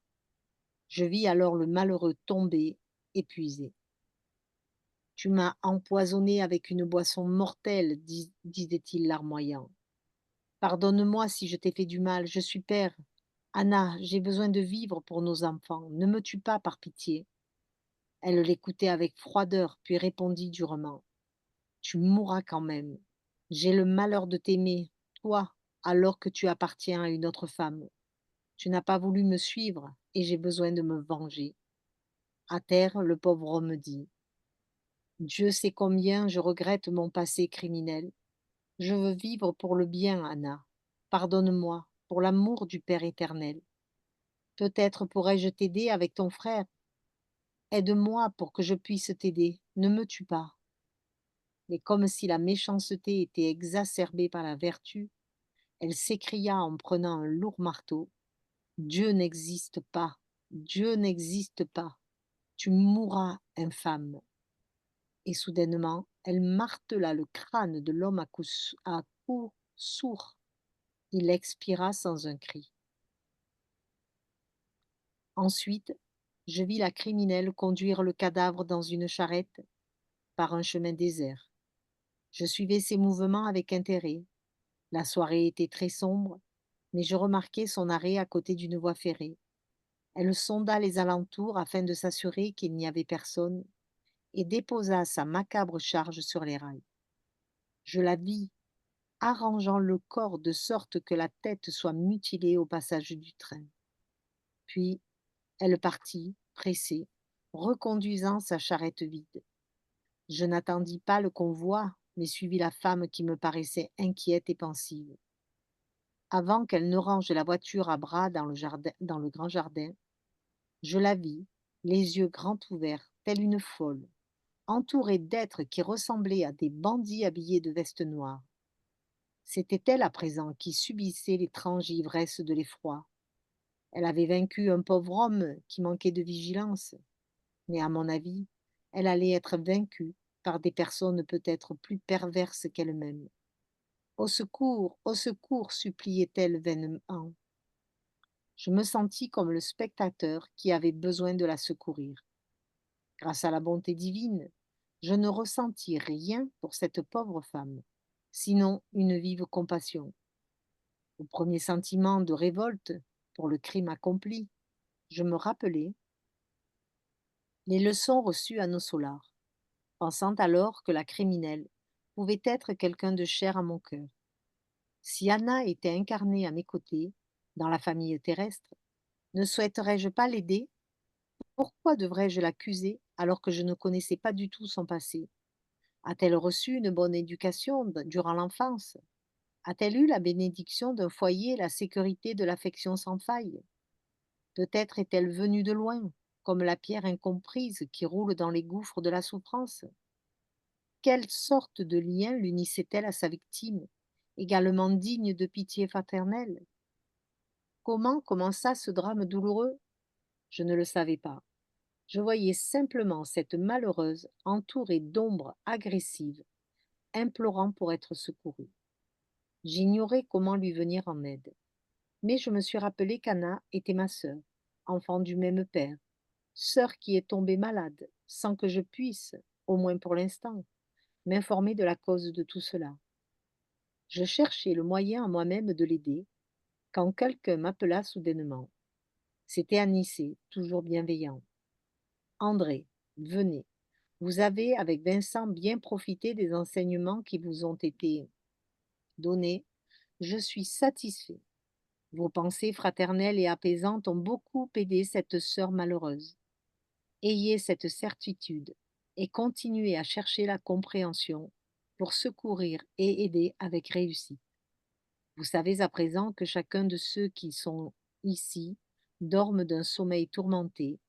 Je vis alors le malheureux tomber, épuisé. Tu m'as empoisonné avec une boisson mortelle, disait-il larmoyant. Pardonne-moi si je t'ai fait du mal, je suis père. Anna, j'ai besoin de vivre pour nos enfants, ne me tue pas par pitié. Elle l'écoutait avec froideur, puis répondit durement: Tu mourras quand même. J'ai le malheur de t'aimer, toi, alors que tu appartiens à une autre femme. Tu n'as pas voulu me suivre et j'ai besoin de me venger. À terre, le pauvre homme dit: Dieu sait combien je regrette mon passé criminel. Je veux vivre pour le bien, Anna. Pardonne-moi, pour l'amour du Père éternel. Peut-être pourrais-je t'aider avec ton frère. Aide-moi pour que je puisse t'aider. Ne me tue pas. Et comme si la méchanceté était exacerbée par la vertu, elle s'écria en prenant un lourd marteau: Dieu n'existe pas. Dieu n'existe pas. Tu mourras, infâme. Et soudainement, elle martela le crâne de l'homme à coups sourds. Il expira sans un cri. Ensuite, je vis la criminelle conduire le cadavre dans une charrette par un chemin désert. Je suivais ses mouvements avec intérêt. La soirée était très sombre, mais je remarquai son arrêt à côté d'une voie ferrée. Elle sonda les alentours afin de s'assurer qu'il n'y avait personne et déposa sa macabre charge sur les rails. Je la vis arrangeant le corps de sorte que la tête soit mutilée au passage du train. Puis, elle partit, pressée, reconduisant sa charrette vide. Je n'attendis pas le convoi, mais suivis la femme qui me paraissait inquiète et pensive. Avant qu'elle ne range la voiture à bras dans le grand jardin, je la vis, les yeux grands ouverts, telle une folle, entourée d'êtres qui ressemblaient à des bandits habillés de vestes noires. C'était elle à présent qui subissait l'étrange ivresse de l'effroi. Elle avait vaincu un pauvre homme qui manquait de vigilance, mais à mon avis, elle allait être vaincue par des personnes peut-être plus perverses qu'elle-même. Au secours, suppliait-elle vainement. Je me sentis comme le spectateur qui avait besoin de la secourir. Grâce à la bonté divine, je ne ressentis rien pour cette pauvre femme, sinon une vive compassion. Au premier sentiment de révolte pour le crime accompli, je me rappelai les leçons reçues à nos solars, pensant alors que la criminelle pouvait être quelqu'un de cher à mon cœur. Si Anna était incarnée à mes côtés, dans la famille terrestre, ne souhaiterais-je pas l'aider? Pourquoi devrais-je l'accuser alors que je ne connaissais pas du tout son passé? A-t-elle reçu une bonne éducation durant l'enfance? A-t-elle eu la bénédiction d'un foyer et la sécurité de l'affection sans faille? Peut-être est-elle venue de loin, comme la pierre incomprise qui roule dans les gouffres de la souffrance. Quelle sorte de lien l'unissait-elle à sa victime, également digne de pitié fraternelle? Comment commença ce drame douloureux? Je ne le savais pas. Je voyais simplement cette malheureuse entourée d'ombres agressives, implorant pour être secourue. J'ignorais comment lui venir en aide. Mais je me suis rappelé qu'Anna était ma sœur, enfant du même père, sœur qui est tombée malade, sans que je puisse, au moins pour l'instant, m'informer de la cause de tout cela. Je cherchais le moyen à moi-même de l'aider, quand quelqu'un m'appela soudainement. C'était Anicet, toujours bienveillant. André, venez. Vous avez, avec Vincent, bien profité des enseignements qui vous ont été donnés. Je suis satisfait. Vos pensées fraternelles et apaisantes ont beaucoup aidé cette sœur malheureuse. Ayez cette certitude et continuez à chercher la compréhension pour secourir et aider avec réussite. Vous savez à présent que chacun de ceux qui sont ici dorment d'un sommeil tourmenté,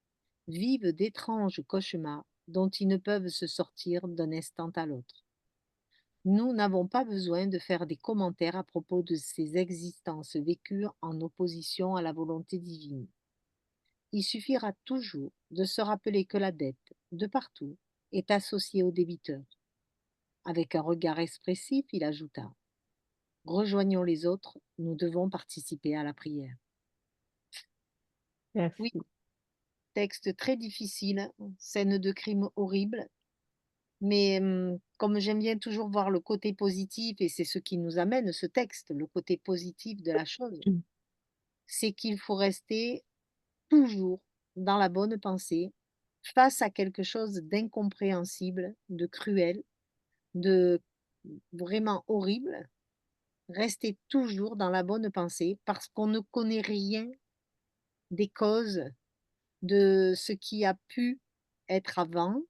vivent d'étranges cauchemars dont ils ne peuvent se sortir d'un instant à l'autre. Nous n'avons pas besoin de faire des commentaires à propos de ces existences vécues en opposition à la volonté divine. Il suffira toujours de se rappeler que la dette, de partout, est associée au débiteur. Avec un regard expressif, il ajouta: Rejoignons les autres, nous devons participer à la prière. Oui, Merci. texte très difficile, scène de crime horrible, mais comme j'aime bien toujours voir le côté positif, et c'est ce qui nous amène ce texte, le côté positif de la chose, Mm. c'est qu'il faut rester toujours dans la bonne pensée, face à quelque chose d'incompréhensible, de cruel, de vraiment horrible. Rester toujours dans la bonne pensée parce qu'on ne connaît rien des causes de ce qui a pu être avant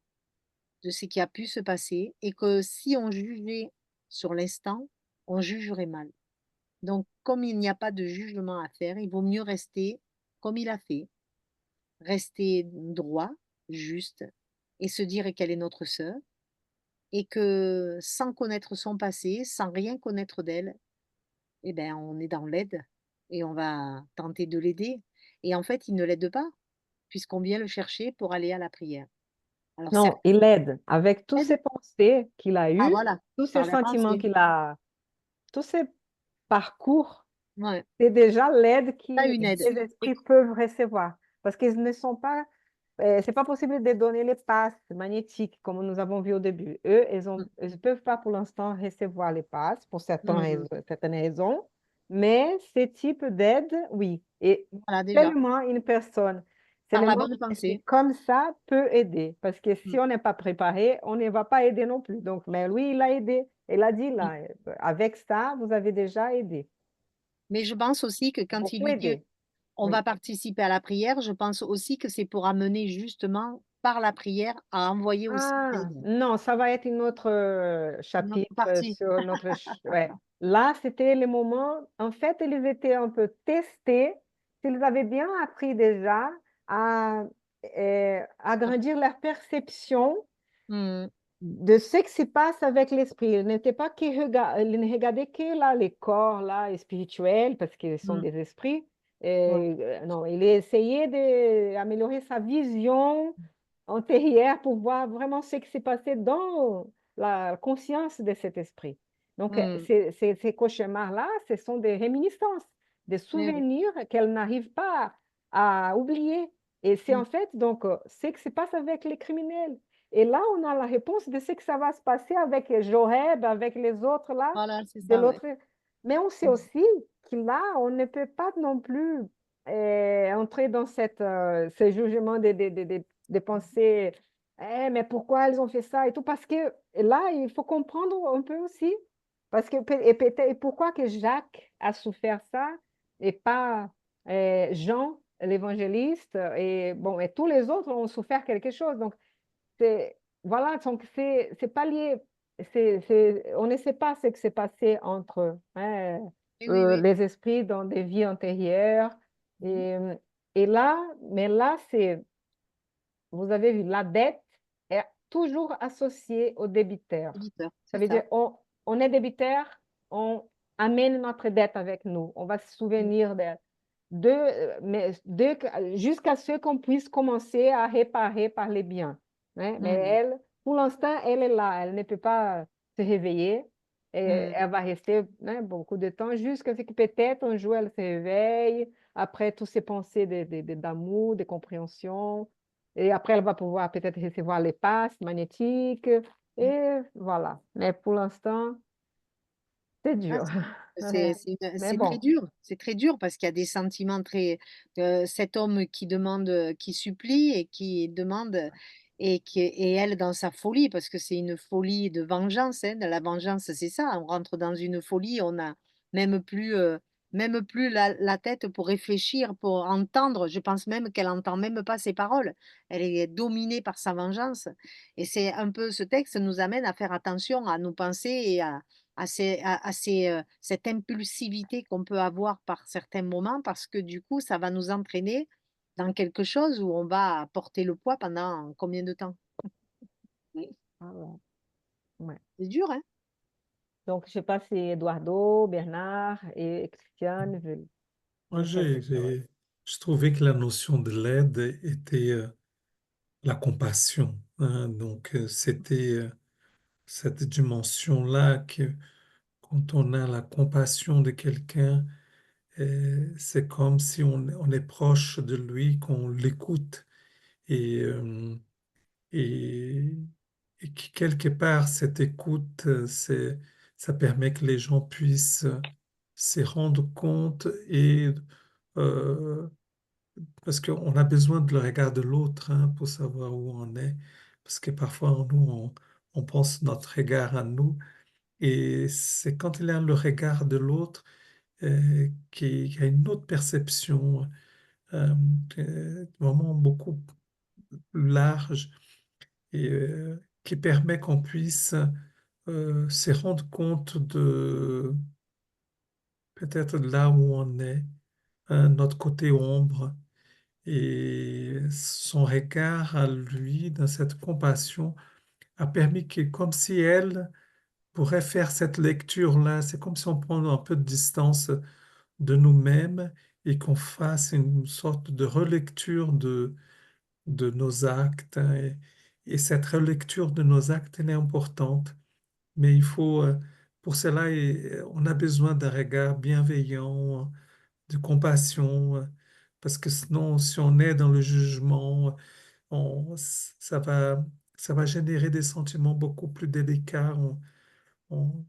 de ce qui a pu se passer et que si on jugeait sur l'instant, on jugerait mal. Donc, comme il n'y a pas de jugement à faire, il vaut mieux rester comme il a fait, rester droit, juste, et se dire qu'elle est notre sœur, et que sans connaître son passé, sans rien connaître d'elle, eh ben, on est dans l'aide et on va tenter de l'aider. Et en fait, il ne l'aide pas, puisqu'on vient le chercher pour aller à la prière. Alors certes, Non, il l'aide avec tous aide, ces pensées qu'il a ah eues, voilà, tous ces par la sentiments pensée. qu'il a, tous ces parcours. Ouais, C'est déjà l'aide pas que une aide. les esprits peuvent recevoir. Parce qu'ils ne sont pas, c'est pas possible de donner les passes magnétiques, comme nous avons vu au début. Eux, ils Mmh. ne peuvent pas pour l'instant recevoir les passes pour Mmh. certaines raisons. Mais ce type d'aide, oui. Et Voilà déjà, seulement une personne, par la seulement bonne un esprit pensée. comme ça peut aider. Parce que Mmh. si on n'est pas préparé, on ne va pas aider non plus. Donc, mais lui, il a aidé. Il a dit Mmh. là, avec ça, vous avez déjà aidé. Mais je pense aussi que quand il Beaucoup lui dit: aidé. «On Oui. va participer à la prière», je pense aussi que c'est pour amener justement par la prière à envoyer aussi Ah, l'aide. non, ça va être une autre Une autre chapitre partie. sur notre... ouais. Là, c'était le moment, en fait, ils étaient un peu testés, s'ils avaient bien appris déjà à agrandir leur perception Mmh. de ce qui se passe avec l'esprit. Ils n'étaient pas que ils ne regardaient que là, les corps là, spirituels, parce qu'ils sont Mmh. des esprits. Ouais. Non, il essayait d'améliorer sa vision antérieure pour voir vraiment ce qui s'est passé dans la conscience de cet esprit. Donc, Mmh. ces cauchemars-là, ce sont des réminiscences, des Eh oui. souvenirs qu'elle n'arrive pas à oublier. Et c'est Mmh. en fait, donc, ce qui se passe avec les criminels. Et là, on a la réponse de ce que ça va se passer avec Joël, avec les autres là, Voilà, c'est de ça, ouais. l'autre. Mais on sait Mmh. aussi que là, on ne peut pas non plus entrer dans ce jugement des pensées. Eh, mais pourquoi ils ont fait ça et tout? Parce que là, il faut comprendre un peu aussi. Parce que, et peut-être, et pourquoi que Jacques a souffert ça et pas Jean, l'évangéliste, et, bon, et tous les autres ont souffert quelque chose. Donc, voilà, donc c'est pas lié. On ne sait pas ce qui s'est passé entre eux, hein, Oui, oui, oui. les esprits dans des vies antérieures. Mmh. Et là, mais là, vous avez vu, la dette est toujours associée au débiteur. Débiteur, Ça c'est veut dire, ça. on est débiteur, on amène notre dette avec nous, on va se Mmh. souvenir d'elle. Jusqu'à ce qu'on puisse commencer à réparer par les biens, hein. Mais Mmh. elle, pour l'instant, elle est là, elle ne peut pas se réveiller. Et Mmh. elle va rester, hein, beaucoup de temps jusqu'à ce que peut-être un jour elle se réveille, après toutes ces pensées d'amour, de compréhension. Et après, elle va pouvoir peut-être recevoir les passes magnétiques. Mmh. Et voilà. Mais pour l'instant, c'est Ah, dur. Mais c'est très bon. dur, c'est très dur parce qu'il y a des sentiments très cet homme qui demande, qui supplie et qui demande, et elle dans sa folie parce que c'est une folie de vengeance, hein. La vengeance, c'est ça, on rentre dans une folie, on a même plus, même plus la tête pour réfléchir, pour entendre. Je pense même qu'elle entend même pas ses paroles. Elle est dominée par sa vengeance et c'est un peu ce texte nous amène à faire attention à nos pensées et cette impulsivité qu'on peut avoir par certains moments parce que du coup, ça va nous entraîner dans quelque chose où on va porter le poids pendant combien de temps? Oui. Ah ouais. Ouais. C'est dur, hein? Donc, je ne sais pas si Eduardo, Bernard et Christiane veulent Moi, dire quelque chose. je trouvais que la notion de l'aide était la compassion, hein. Donc, c'était cette dimension-là que quand on a la compassion de quelqu'un, c'est comme si on est proche de lui, qu'on l'écoute et, et, et que quelque part, cette écoute, ça permet que les gens puissent se rendre compte et euh, parce qu'on a besoin de le regard de l'autre, hein, pour savoir où on est. Parce que parfois, on pense notre regard à nous. Et c'est quand il a le regard de l'autre qu'il y a une autre perception, vraiment beaucoup plus large. et qui permet qu'on puisse se rendre compte de peut-être là où on est, notre côté ombre, et son regard à lui, dans cette compassion, a permis que, comme si elle pourrait faire cette lecture-là, c'est comme si on prend un peu de distance de nous-mêmes et qu'on fasse une sorte de relecture de nos actes, hein. Et cette relecture de nos actes, elle est importante. Mais il faut, pour cela, on a besoin d'un regard bienveillant, de compassion, parce que sinon, si on est dans le jugement, on- ça va, ça va générer des sentiments beaucoup plus délicats, on-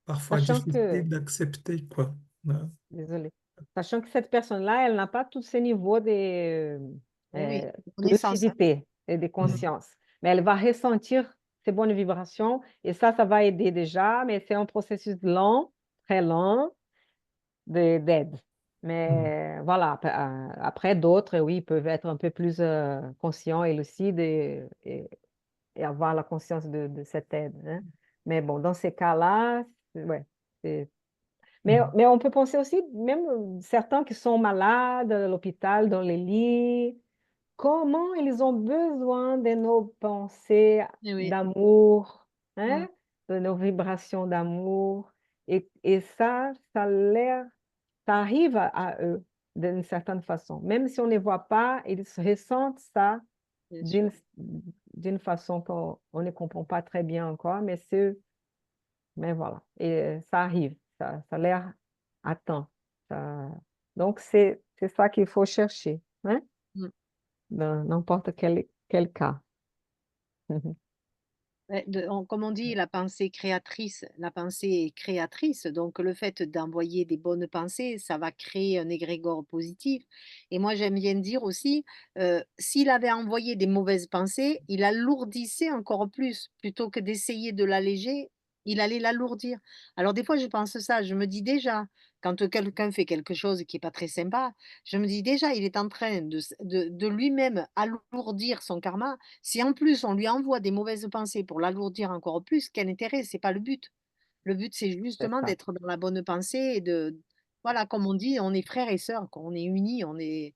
parfois Sachant que, difficiles d'accepter, quoi. Ouais. désolé, sachant que cette personne-là, elle n'a pas tous ces niveaux Eh oui, de connaissance, hein. lucidité et de conscience, mais elle va ressentir ces bonnes vibrations et ça va aider déjà, mais c'est un processus lent, très lent d'aide. Mais voilà, après d'autres, oui, peuvent être un peu plus conscients et lucides et avoir la conscience de cette aide, hein. Mais bon, dans ces cas-là, ouais, c'est mais on peut penser aussi, même certains qui sont malades à l'hôpital, dans les lits, comment ils ont besoin de nos pensées Eh oui. d'amour, Mm. hein, de nos vibrations d'amour. Et ça arrive à eux d'une certaine façon. Même si on ne les voit pas, ils ressentent ça Bien sûr. d'une façon qu'on ne comprend pas très bien encore, mais voilà, et ça arrive, ça l'air attend. Donc, c'est ça qu'il faut chercher, hein, Mm. dans n'importe quel cas. Ouais, comme on dit, la pensée est créatrice, donc le fait d'envoyer des bonnes pensées, ça va créer un égrégore positif. Et moi, j'aime bien dire aussi, s'il avait envoyé des mauvaises pensées, il alourdissait encore plus, plutôt que d'essayer de l'alléger, il allait l'alourdir. Alors des fois, je pense ça, je me dis déjà, quand quelqu'un fait quelque chose qui est pas très sympa, je me dis déjà, il est en train de lui-même alourdir son karma. Si en plus on lui envoie des mauvaises pensées pour l'alourdir encore plus, quel intérêt? C'est pas le but. Le but, c'est C'est justement ça. d'être dans la bonne pensée et voilà, comme on dit, on est frères et sœurs, quoi, on est unis, on est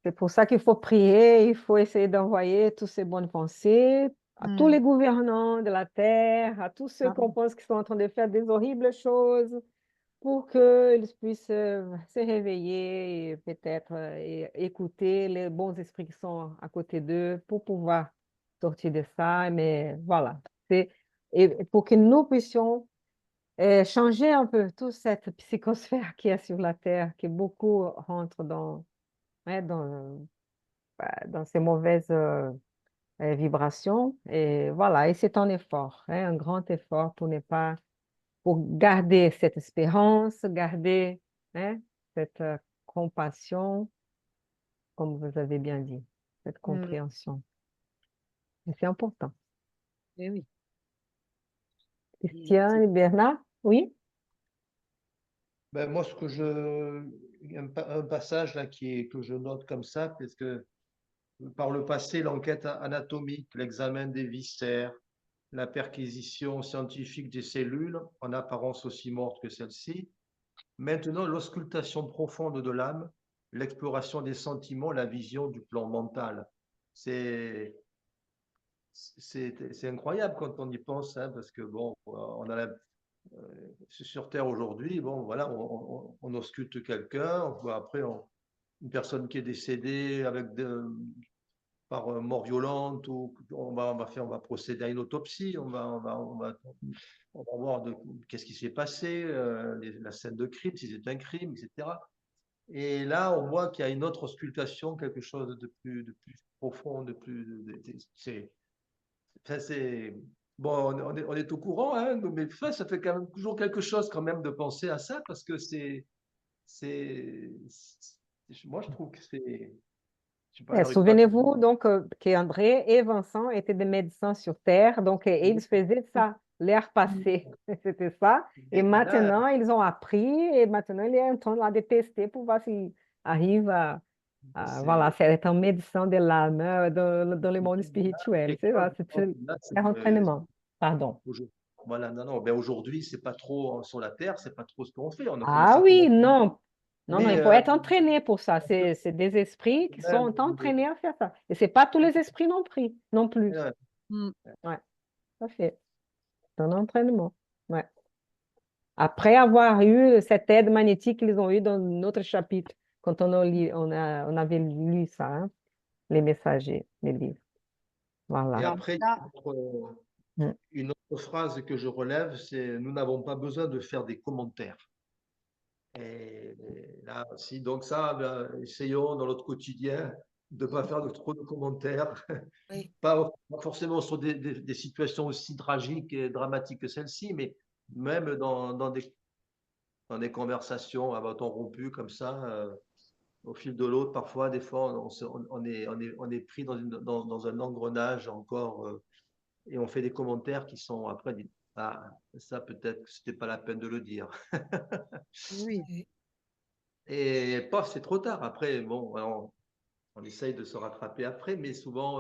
C'est pour ça qu'il faut prier, il faut essayer d'envoyer toutes ces bonnes pensées à tous mmh, les gouvernants de la terre, à tous ceux ah, qu'on pense qui sont en train de faire des horribles choses, pour qu'ils puissent se réveiller et peut-être écouter les bons esprits qui sont à côté d'eux pour pouvoir sortir de ça. Mais voilà, et pour que nous puissions changer un peu toute cette psychosphère qui est sur la Terre, qui beaucoup rentrent ouais, dans ces mauvaises vibrations. Et voilà, et c'est un effort, hein, un grand effort pour garder cette espérance, garder, hein, cette compassion, comme vous avez bien dit, cette mmh, compréhension. Et c'est important. eh oui. Et Christian et Bernard, oui? Ben, moi, un passage là que je note comme ça, parce que par le passé, l'enquête anatomique, l'examen des viscères, la perquisition scientifique des cellules, en apparence aussi mortes que celles-ci. Maintenant, l'auscultation profonde de l'âme, l'exploration des sentiments, la vision du plan mental. C'est c'est incroyable quand on y pense, hein, parce que bon, on a sur Terre aujourd'hui, bon, voilà, on ausculte quelqu'un, on voit après une personne qui est décédée par mort violente, ou on va procéder à une autopsie, on va voir qu'est-ce qui s'est passé, la scène de crime, si c'est un crime, etc. Et là, on voit qu'il y a une autre auscultation, quelque chose de plus profond, c'est bon, on est au courant, hein, mais ça fait quand même toujours quelque chose quand même de penser à ça, parce que c'est, moi je trouve que je sais pas, j'arrive pas. Souvenez-vous donc qu'André et Vincent étaient des médecins sur Terre, donc et ils faisaient ça, l'air passé, c'était ça. Et Et là, maintenant, ils ont appris et maintenant, il est en train là, de tester pour voir s'ils arrivent Voilà, c'est une médecin de l'âme dans le monde spirituel. C'est vrai, c'est un entraînement. Pardon. Voilà, non, ben aujourd'hui, c'est pas trop sur la terre, c'est pas trop ce qu'on fait. On a Ah commencé oui, non. Non, non, mais il faut être entraîné pour ça. C'est des esprits qui sont entraînés à faire ça. Et c'est pas tous les esprits non plus. Ouais, ça fait. C'est un entraînement. Ouais. Après avoir eu cette aide magnétique qu'ils ont eu dans notre chapitre, quand on avait lu ça, hein, les messagers, les livres. Voilà. Et après, Mm. une autre phrase que je relève, c'est nous n'avons pas besoin de faire des commentaires. Et là aussi, donc ça, ben, essayons dans notre quotidien de ne pas faire trop de commentaires, Oui. pas forcément sur des situations aussi tragiques et dramatiques que celle-ci, mais même dans des conversations à bâton rompu comme ça, au fil de l'autre, parfois, des fois, on est pris dans un engrenage encore et on fait des commentaires qui sont après dit, ah, ça peut-être que c'était pas la peine de le dire. Oui. Et paf, c'est trop tard. Après, bon, alors, on essaye de se rattraper après, mais souvent,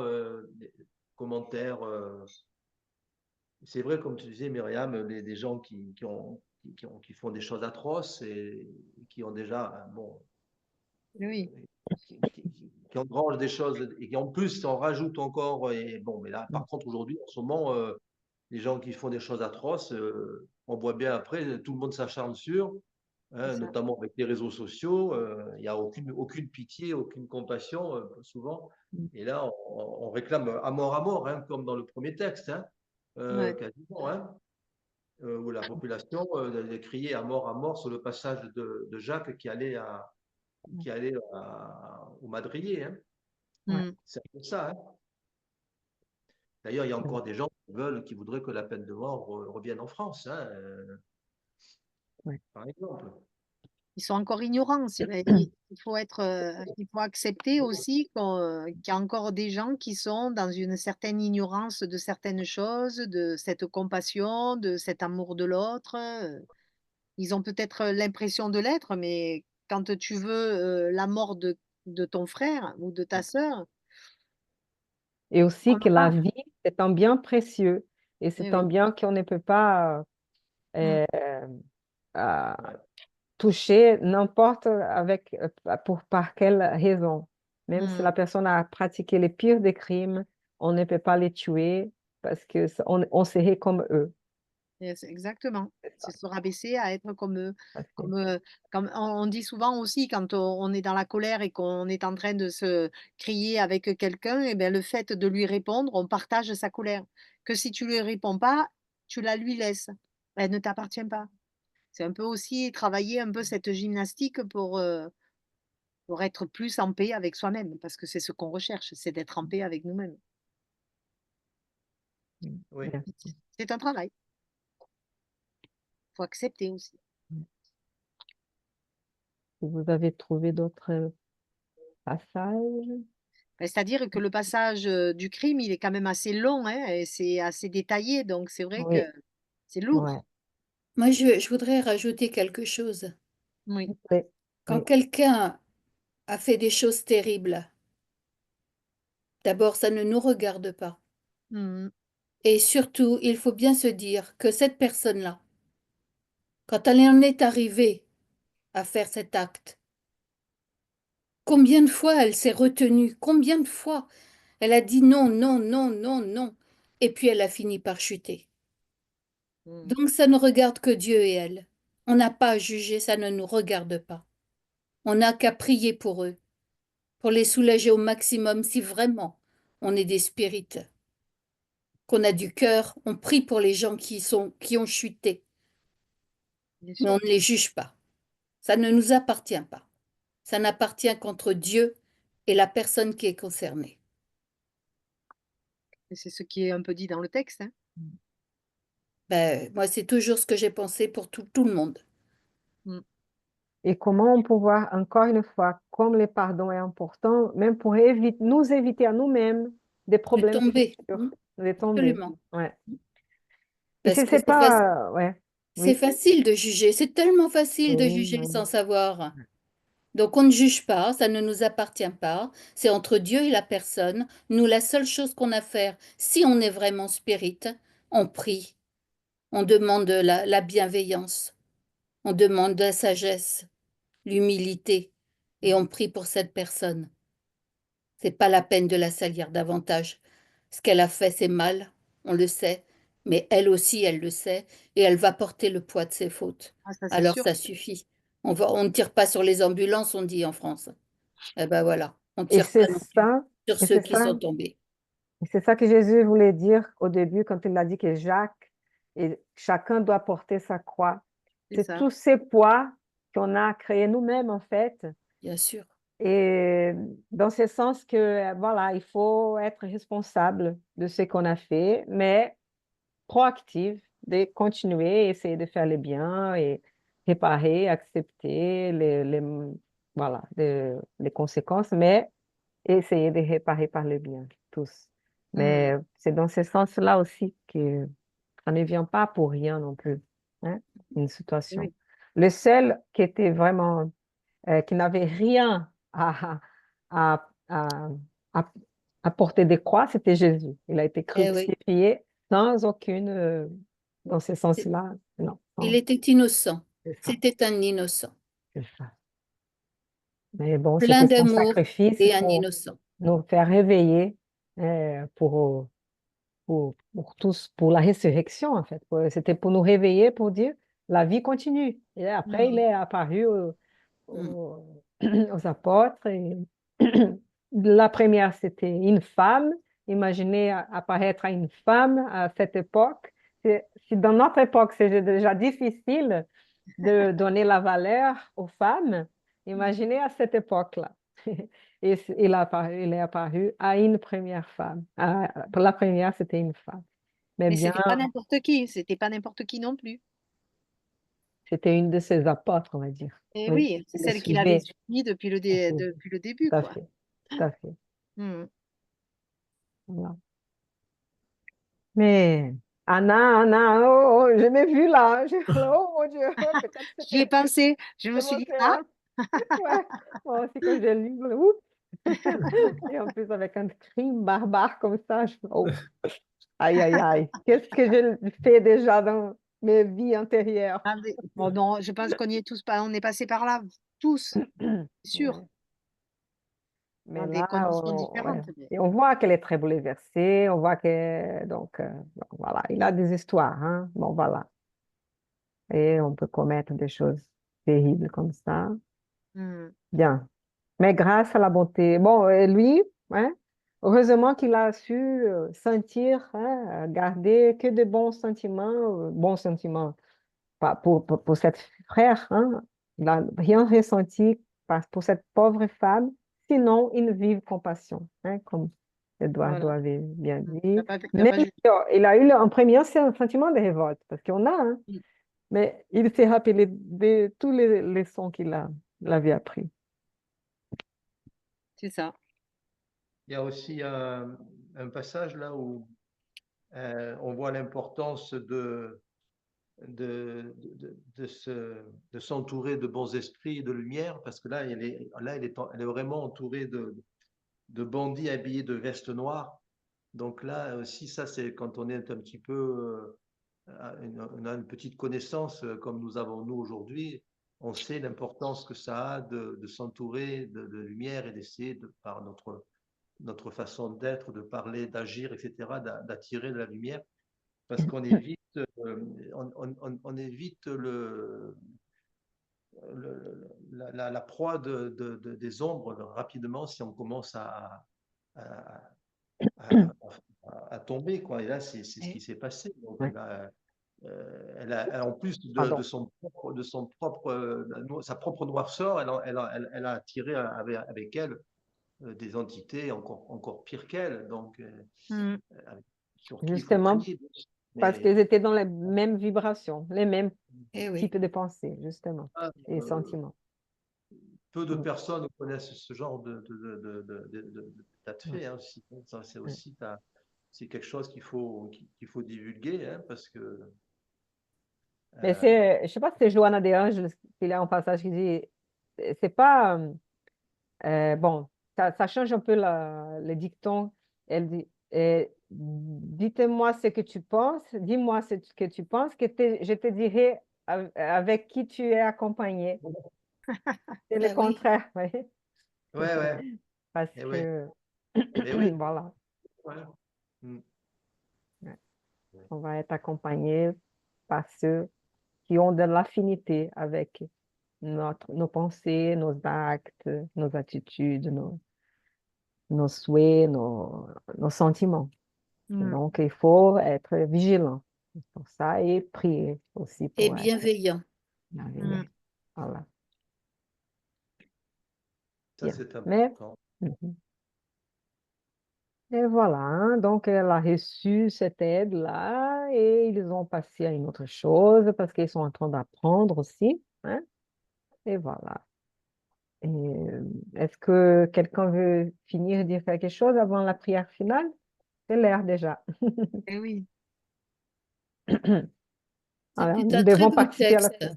les commentaires, c'est vrai, comme tu disais, Myriam, des gens qui font des choses atroces et qui ont déjà, bon, Oui. qui engrangent des choses et qui en plus en rajoutent encore. Et bon, mais là, par contre, aujourd'hui, en ce moment, les gens qui font des choses atroces, on voit bien après, tout le monde s'acharne sur, hein, notamment avec les réseaux sociaux. Il n'y a aucune pitié, aucune compassion, souvent. Et là, on réclame à mort, hein, comme dans le premier texte, hein, quasiment, hein, où la population criait à mort sur le passage de Jacques qui allait au Madrier. Hein. C'est un peu ça. Hein. D'ailleurs, il y a encore des gens qui voudraient que la peine de mort revienne en France, hein, par exemple. Ils sont encore ignorants. Il faut accepter aussi qu'il y a encore des gens qui sont dans une certaine ignorance de certaines choses, de cette compassion, de cet amour de l'autre. Ils ont peut-être l'impression de l'être, mais quand tu veux la mort de ton frère ou de ta sœur, Et on aussi que n'a la pas. vie, c'est un bien précieux. Et c'est Eh un oui. bien qu'on ne peut pas Mm. toucher n'importe par quelle raison. Même si la Mm. personne a pratiqué les pires des crimes, on ne peut pas les tuer parce que on serait comme eux. Exactement. C'est ça. C'est se rabaisser à être comme eux. Parce que- Comme on dit souvent aussi, quand on est dans la colère et qu'on est en train de se crier avec quelqu'un, et bien le fait de lui répondre, on partage sa colère. Que si tu lui réponds pas, tu la lui laisses. Elle ne t'appartient pas. C'est un peu aussi travailler un peu cette gymnastique pour être plus en paix avec soi-même, parce que c'est ce qu'on recherche, c'est d'être en paix avec nous-mêmes. Oui. Merci. C'est un travail. Il faut accepter aussi. Vous avez trouvé d'autres passages? C'est-à-dire que le passage du crime, il est quand même assez long, hein, et c'est assez détaillé, donc c'est vrai que Oui, c'est ouais. lourd. Moi, je voudrais rajouter quelque chose. Oui. Oui, Quand oui. quelqu'un a fait des choses terribles, d'abord, ça ne nous regarde pas. Mhm. Et surtout, il faut bien se dire que cette personne-là, quand elle en est arrivée à faire cet acte, combien de fois elle s'est retenue, combien de fois elle a dit non, non, non, non, non, et puis elle a fini par chuter. Mhm. Donc ça ne regarde que Dieu et elle. On n'a pas à juger, ça ne nous regarde pas. On n'a qu'à prier pour eux, pour les soulager au maximum si vraiment on est des spirites, qu'on a du cœur, on prie pour les gens qui ont chuté, Bien mais sûr. on ne les juge pas. Ça ne nous appartient pas. Ça n'appartient qu'entre Dieu et la personne qui est concernée. Et c'est ce qui est un peu dit dans le texte. Hein. Ben, moi, c'est toujours ce que j'ai pensé pour tout le monde. Mhm. Et comment on pouvoir, encore une fois, comme le pardon est important, même pour nous éviter à nous-mêmes des De problèmes tomber, futurs, de tomber. absolument. Ouais. Et Parce si que c'est pas, ouais, c'est oui, facile de juger, c'est tellement facile de oui, juger oui, sans savoir. Donc on ne juge pas, ça ne nous appartient pas, c'est entre Dieu et la personne. Nous, la seule chose qu'on a à faire, si on est vraiment spirit, on prie, on demande la bienveillance, on demande la sagesse, l'humilité, et on prie pour cette personne. C'est pas la peine de la salir davantage. Ce qu'elle a fait, c'est mal, on le sait, mais elle aussi, elle le sait, et elle va porter le poids de ses fautes. Ah, ça, c'est Alors sûr. ça suffit. On ne tire pas sur les ambulances, on dit en France. Eh ben voilà, on ne Et tire pas c'est non plus ça, sur et ceux c'est qui ça, sont tombés. et c'est ça que Jésus voulait dire au début quand il a dit que Jacques et chacun doit porter sa croix. C'est C'est ça. tous ces poids qu'on a créés nous-mêmes en fait. Bien sûr. Et dans ce sens que, voilà, il faut être responsable de ce qu'on a fait, mais proactive, de continuer, essayer de faire le bien et réparer, accepter voilà, les conséquences, mais essayer de réparer par le bien, tous. Mais c'est dans ce sens-là aussi que ça ne vient pas pour rien non plus, hein, une situation. Oui. Le seul qui était vraiment qui n'avait rien à, à, à, à porter des croix, c'était Jésus. Il a été Eh oui. crucifié sans aucune, dans ce sens-là, non. Il était innocent. C'est ça, C'était un innocent. c'est ça. Mais bon, Plein c'était son d'amour sacrifice et un pour innocent. nous faire réveiller pour tous, pour la résurrection, en fait. C'était pour nous réveiller, pour dire, la vie continue. Et après, il est apparu Mm. aux apôtres. Et la première, c'était une femme. Imaginez apparaître à une femme à cette époque. Si dans notre époque, c'est déjà difficile de donner la valeur aux femmes, imaginez à cette époque-là. Et il est apparu à une première femme. Pour la première, c'était une femme. Mais Mais bien, c'était pas n'importe qui, c'était pas n'importe qui non plus. c'était une de ses apôtres, on va dire. Et Oui, oui, c'est il le celle qu'il avait suivait. suivie depuis depuis le début, Tout à quoi. fait, tout à fait. Mm. Voilà. Mais Anna, oh, oh, je m'ai vue là. Oh mon Dieu, peut-être J'y ai c'était pensé, je me suis dit, ah, l'océan. Ouais, moi aussi quand je lis, oups. Et en plus avec un crime barbare comme ça, oh, aïe, aïe, aïe. Qu'est-ce que je fais déjà dans mes vies antérieures? ah, bon, non, je pense qu'on y est tous pas, on est passé par là, tous, c'est sûr, Ouais. Mais dans des là, conditions ouais. différentes. Mais... Et on voit qu'elle est très bouleversée, on voit que, donc, bon, voilà, il a des histoires, hein. Bon, voilà. Et on peut commettre des choses terribles comme ça. Mm. Bien. Mais grâce à la bonté. Bon, et lui, hein, heureusement qu'il a su sentir, hein, garder que de bons sentiments pour cette frère. Hein. Il n'a rien ressenti pour cette pauvre femme, sinon une vive compassion, hein, comme Eduardo Voilà. avait bien Mm. dit. Il a Même pas juste... il a eu en premier un sentiment de révolte, parce qu'on a, hein, Mm. mais il s'est rappelé de tous les leçons il avait appris. C'est ça. Il y a aussi un passage là où on voit l'importance de s'entourer de bons esprits et de lumière, parce que là, elle est vraiment entourée de bandits habillés de vestes noires. Donc là aussi, ça, c'est quand on est un petit peu, on a une petite connaissance comme nous avons nous aujourd'hui, on sait l'importance que ça a de s'entourer de lumière et d'essayer, par notre façon d'être, de parler, d'agir, etc., d'attirer de la lumière, parce qu'on évite, on évite la proie des ombres rapidement si on commence à, à, à tomber, quoi. Et là, c'est ce qui s'est passé. Donc, Ouais. en plus Pardon. sa propre noirceur, elle a attiré avec elle des entités encore pires qu'elle, donc Mm. sur qui il faut Justement, prier. parce Mais qu'ils étaient dans les mêmes vibrations, les mêmes Eh oui. types de pensées, justement, et sentiments. peu de Mm. personnes connaissent ce genre d'état de Ouais. fait. Hein, aussi. Ça, c'est aussi c'est quelque chose qu'il faut divulguer, hein, parce que Mais je ne sais pas si c'est Joana de Angeles, il y a un passage qui dit c'est pas... bon, ça change un peu le dicton. Elle dit, dites-moi ce que tu penses, dis-moi ce que tu penses, je te dirai avec qui tu es accompagné. C'est le Ah oui. contraire, oui. Ouais. Parce Eh oui. que, Eh oui. voilà, Ouais. Mm. ouais. On va être accompagné par ceux qui ont de l'affinité avec nos pensées, nos actes, nos attitudes, nos souhaits, nos sentiments. Donc, il faut être vigilant pour ça et prier aussi Et pour être bienveillant. bienveillant. Voilà. Ça, Bien. c'est Mais, important. et voilà, hein. Donc, elle a reçu cette aide-là et ils ont passé à une autre chose parce qu'ils sont en train d'apprendre aussi, hein. Et voilà. Et, est-ce que quelqu'un veut finir de dire quelque chose avant la prière finale? C'est l'heure déjà. Eh oui. Alors, C'était nous un très devons beau participer à la texte. prière.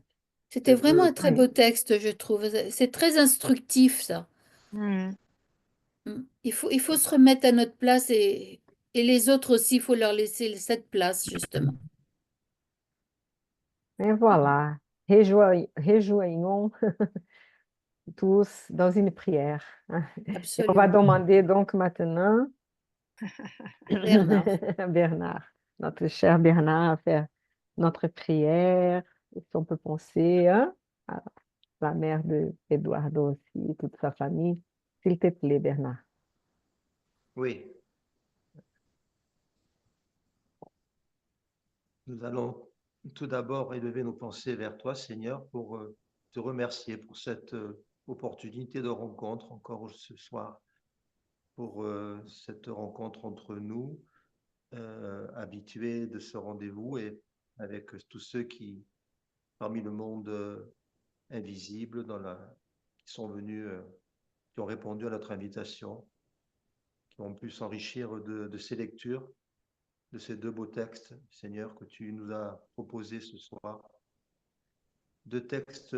C'était vraiment un très Oui. beau texte, je trouve. C'est très instructif, ça. Mm. Il faut se remettre à notre place et les autres aussi, il faut leur laisser cette place, justement. Et voilà, rejoignons tous dans une prière, hein. Et on va Absolument. demander donc maintenant Bernard. à Bernard, notre cher Bernard, à faire notre prière. Et si on peut penser, hein, à la mère de Eduardo aussi, toute sa famille. S'il te plaît, Bernard. Oui. Nous allons tout d'abord élever nos pensées vers toi, Seigneur, pour te remercier pour cette opportunité de rencontre encore ce soir, pour cette rencontre entre nous, habitués de ce rendez-vous et avec tous ceux qui, parmi le monde invisible, qui sont venus, qui ont répondu à notre invitation, qui ont pu s'enrichir de ces lectures, de ces deux beaux textes, Seigneur, que tu nous as proposés ce soir. Deux textes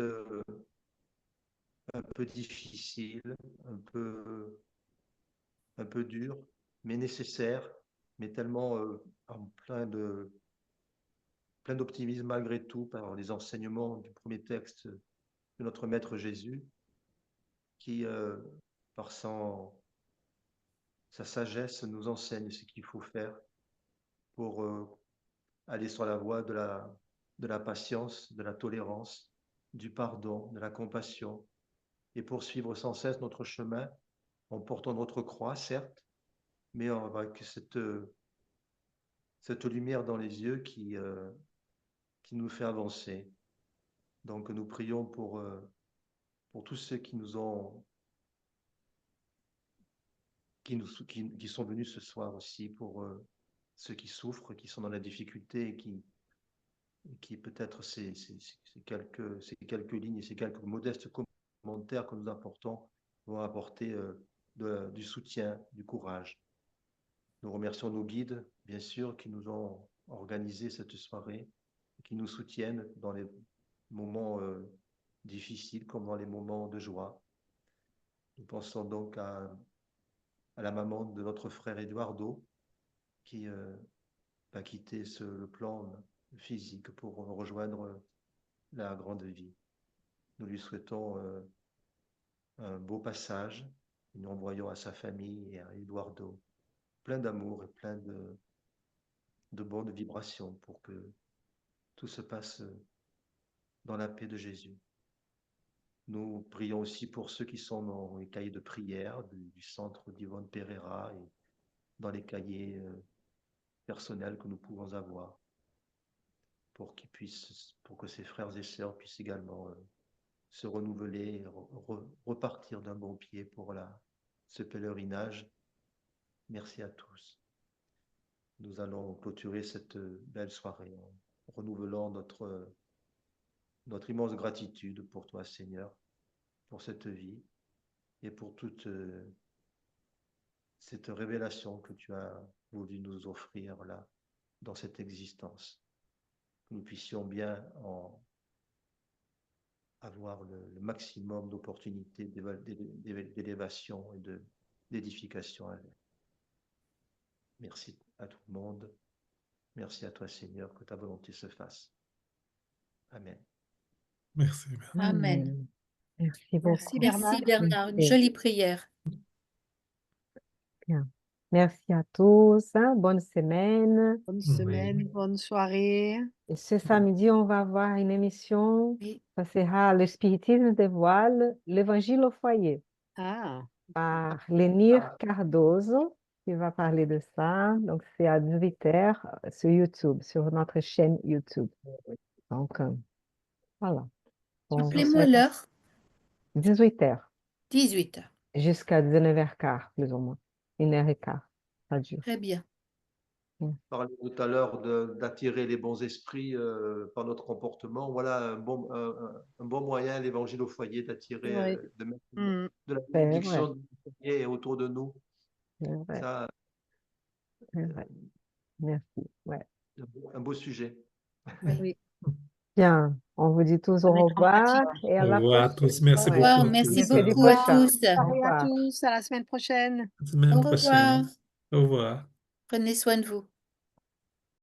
un peu difficiles, un peu durs, mais nécessaires, mais tellement plein d'optimisme malgré tout par les enseignements du premier texte de notre Maître Jésus, qui, par sa sagesse, nous enseigne ce qu'il faut faire pour aller sur la voie de la patience, de la tolérance, du pardon, de la compassion, et poursuivre sans cesse notre chemin en portant notre croix, certes, mais avec cette lumière dans les yeux qui nous fait avancer. Donc nous prions pour tous ceux qui qui sont venus ce soir aussi, pour ceux qui souffrent, qui sont dans la difficulté et qui peut-être ces quelques lignes et ces quelques modestes commentaires que nous apportons vont apporter du soutien, du courage. Nous remercions nos guides, bien sûr, qui nous ont organisé cette soirée, qui nous soutiennent dans les moments difficiles comme dans les moments de joie. Nous pensons donc à la maman de notre frère Eduardo, qui va quitter le plan physique pour rejoindre la grande vie. Nous lui souhaitons un beau passage. Nous envoyons à sa famille et à Eduardo plein d'amour et plein de bonnes vibrations pour que tout se passe dans la paix de Jésus. Nous prions aussi pour ceux qui sont dans les cahiers de prière du centre d'Yvonne Pereira et dans les cahiers personnels que nous pouvons avoir pour que ces frères et sœurs puissent également se renouveler et repartir d'un bon pied pour ce pèlerinage. Merci à tous. Nous allons clôturer cette belle soirée en renouvelant notre immense gratitude pour toi, Seigneur, pour cette vie et pour toute cette révélation que tu as voulu nous offrir là, dans cette existence. Que nous puissions bien avoir le maximum d'opportunités d'élévation et d'édification. Merci à tout le monde. Merci à toi, Seigneur, que ta volonté se fasse. Amen. Merci. Amen. Merci beaucoup. Merci Bernard. Une jolie prière. Bien. Merci à tous. Bonne semaine. Bonne semaine, bonne soirée. Et ce samedi, on va avoir une émission. Oui. Ça sera Le Spiritisme dévoile l'Évangile au foyer Ah, par Lénir Cardoso qui va parler de ça. Donc, c'est à 18h sur YouTube, sur notre chaîne YouTube. Donc, voilà. On vous Rappelez-moi souhaite l'heure. 18h 18h. jusqu'à 19h15, plus ou moins. 1h15, ça dure. Très bien. On parlait tout à l'heure d'attirer les bons esprits par notre comportement. Voilà un bon moyen, l'évangile au foyer, d'attirer, oui. de mettre Mm. de la C'est bénédiction du foyer autour de nous. C'est vrai, Ça, c'est vrai. Merci. Ouais. un beau sujet. Oui. Bien, on vous dit tous À au mettre en revoir pratique. et à Au la revoir à prochaine. tous. Merci Au beaucoup. revoir. à Merci tous. Mercredi beaucoup à prochain. tous. Au Salut à revoir. tous, à la semaine prochaine. À la semaine Au prochaine. revoir. Au revoir. Prenez soin de vous.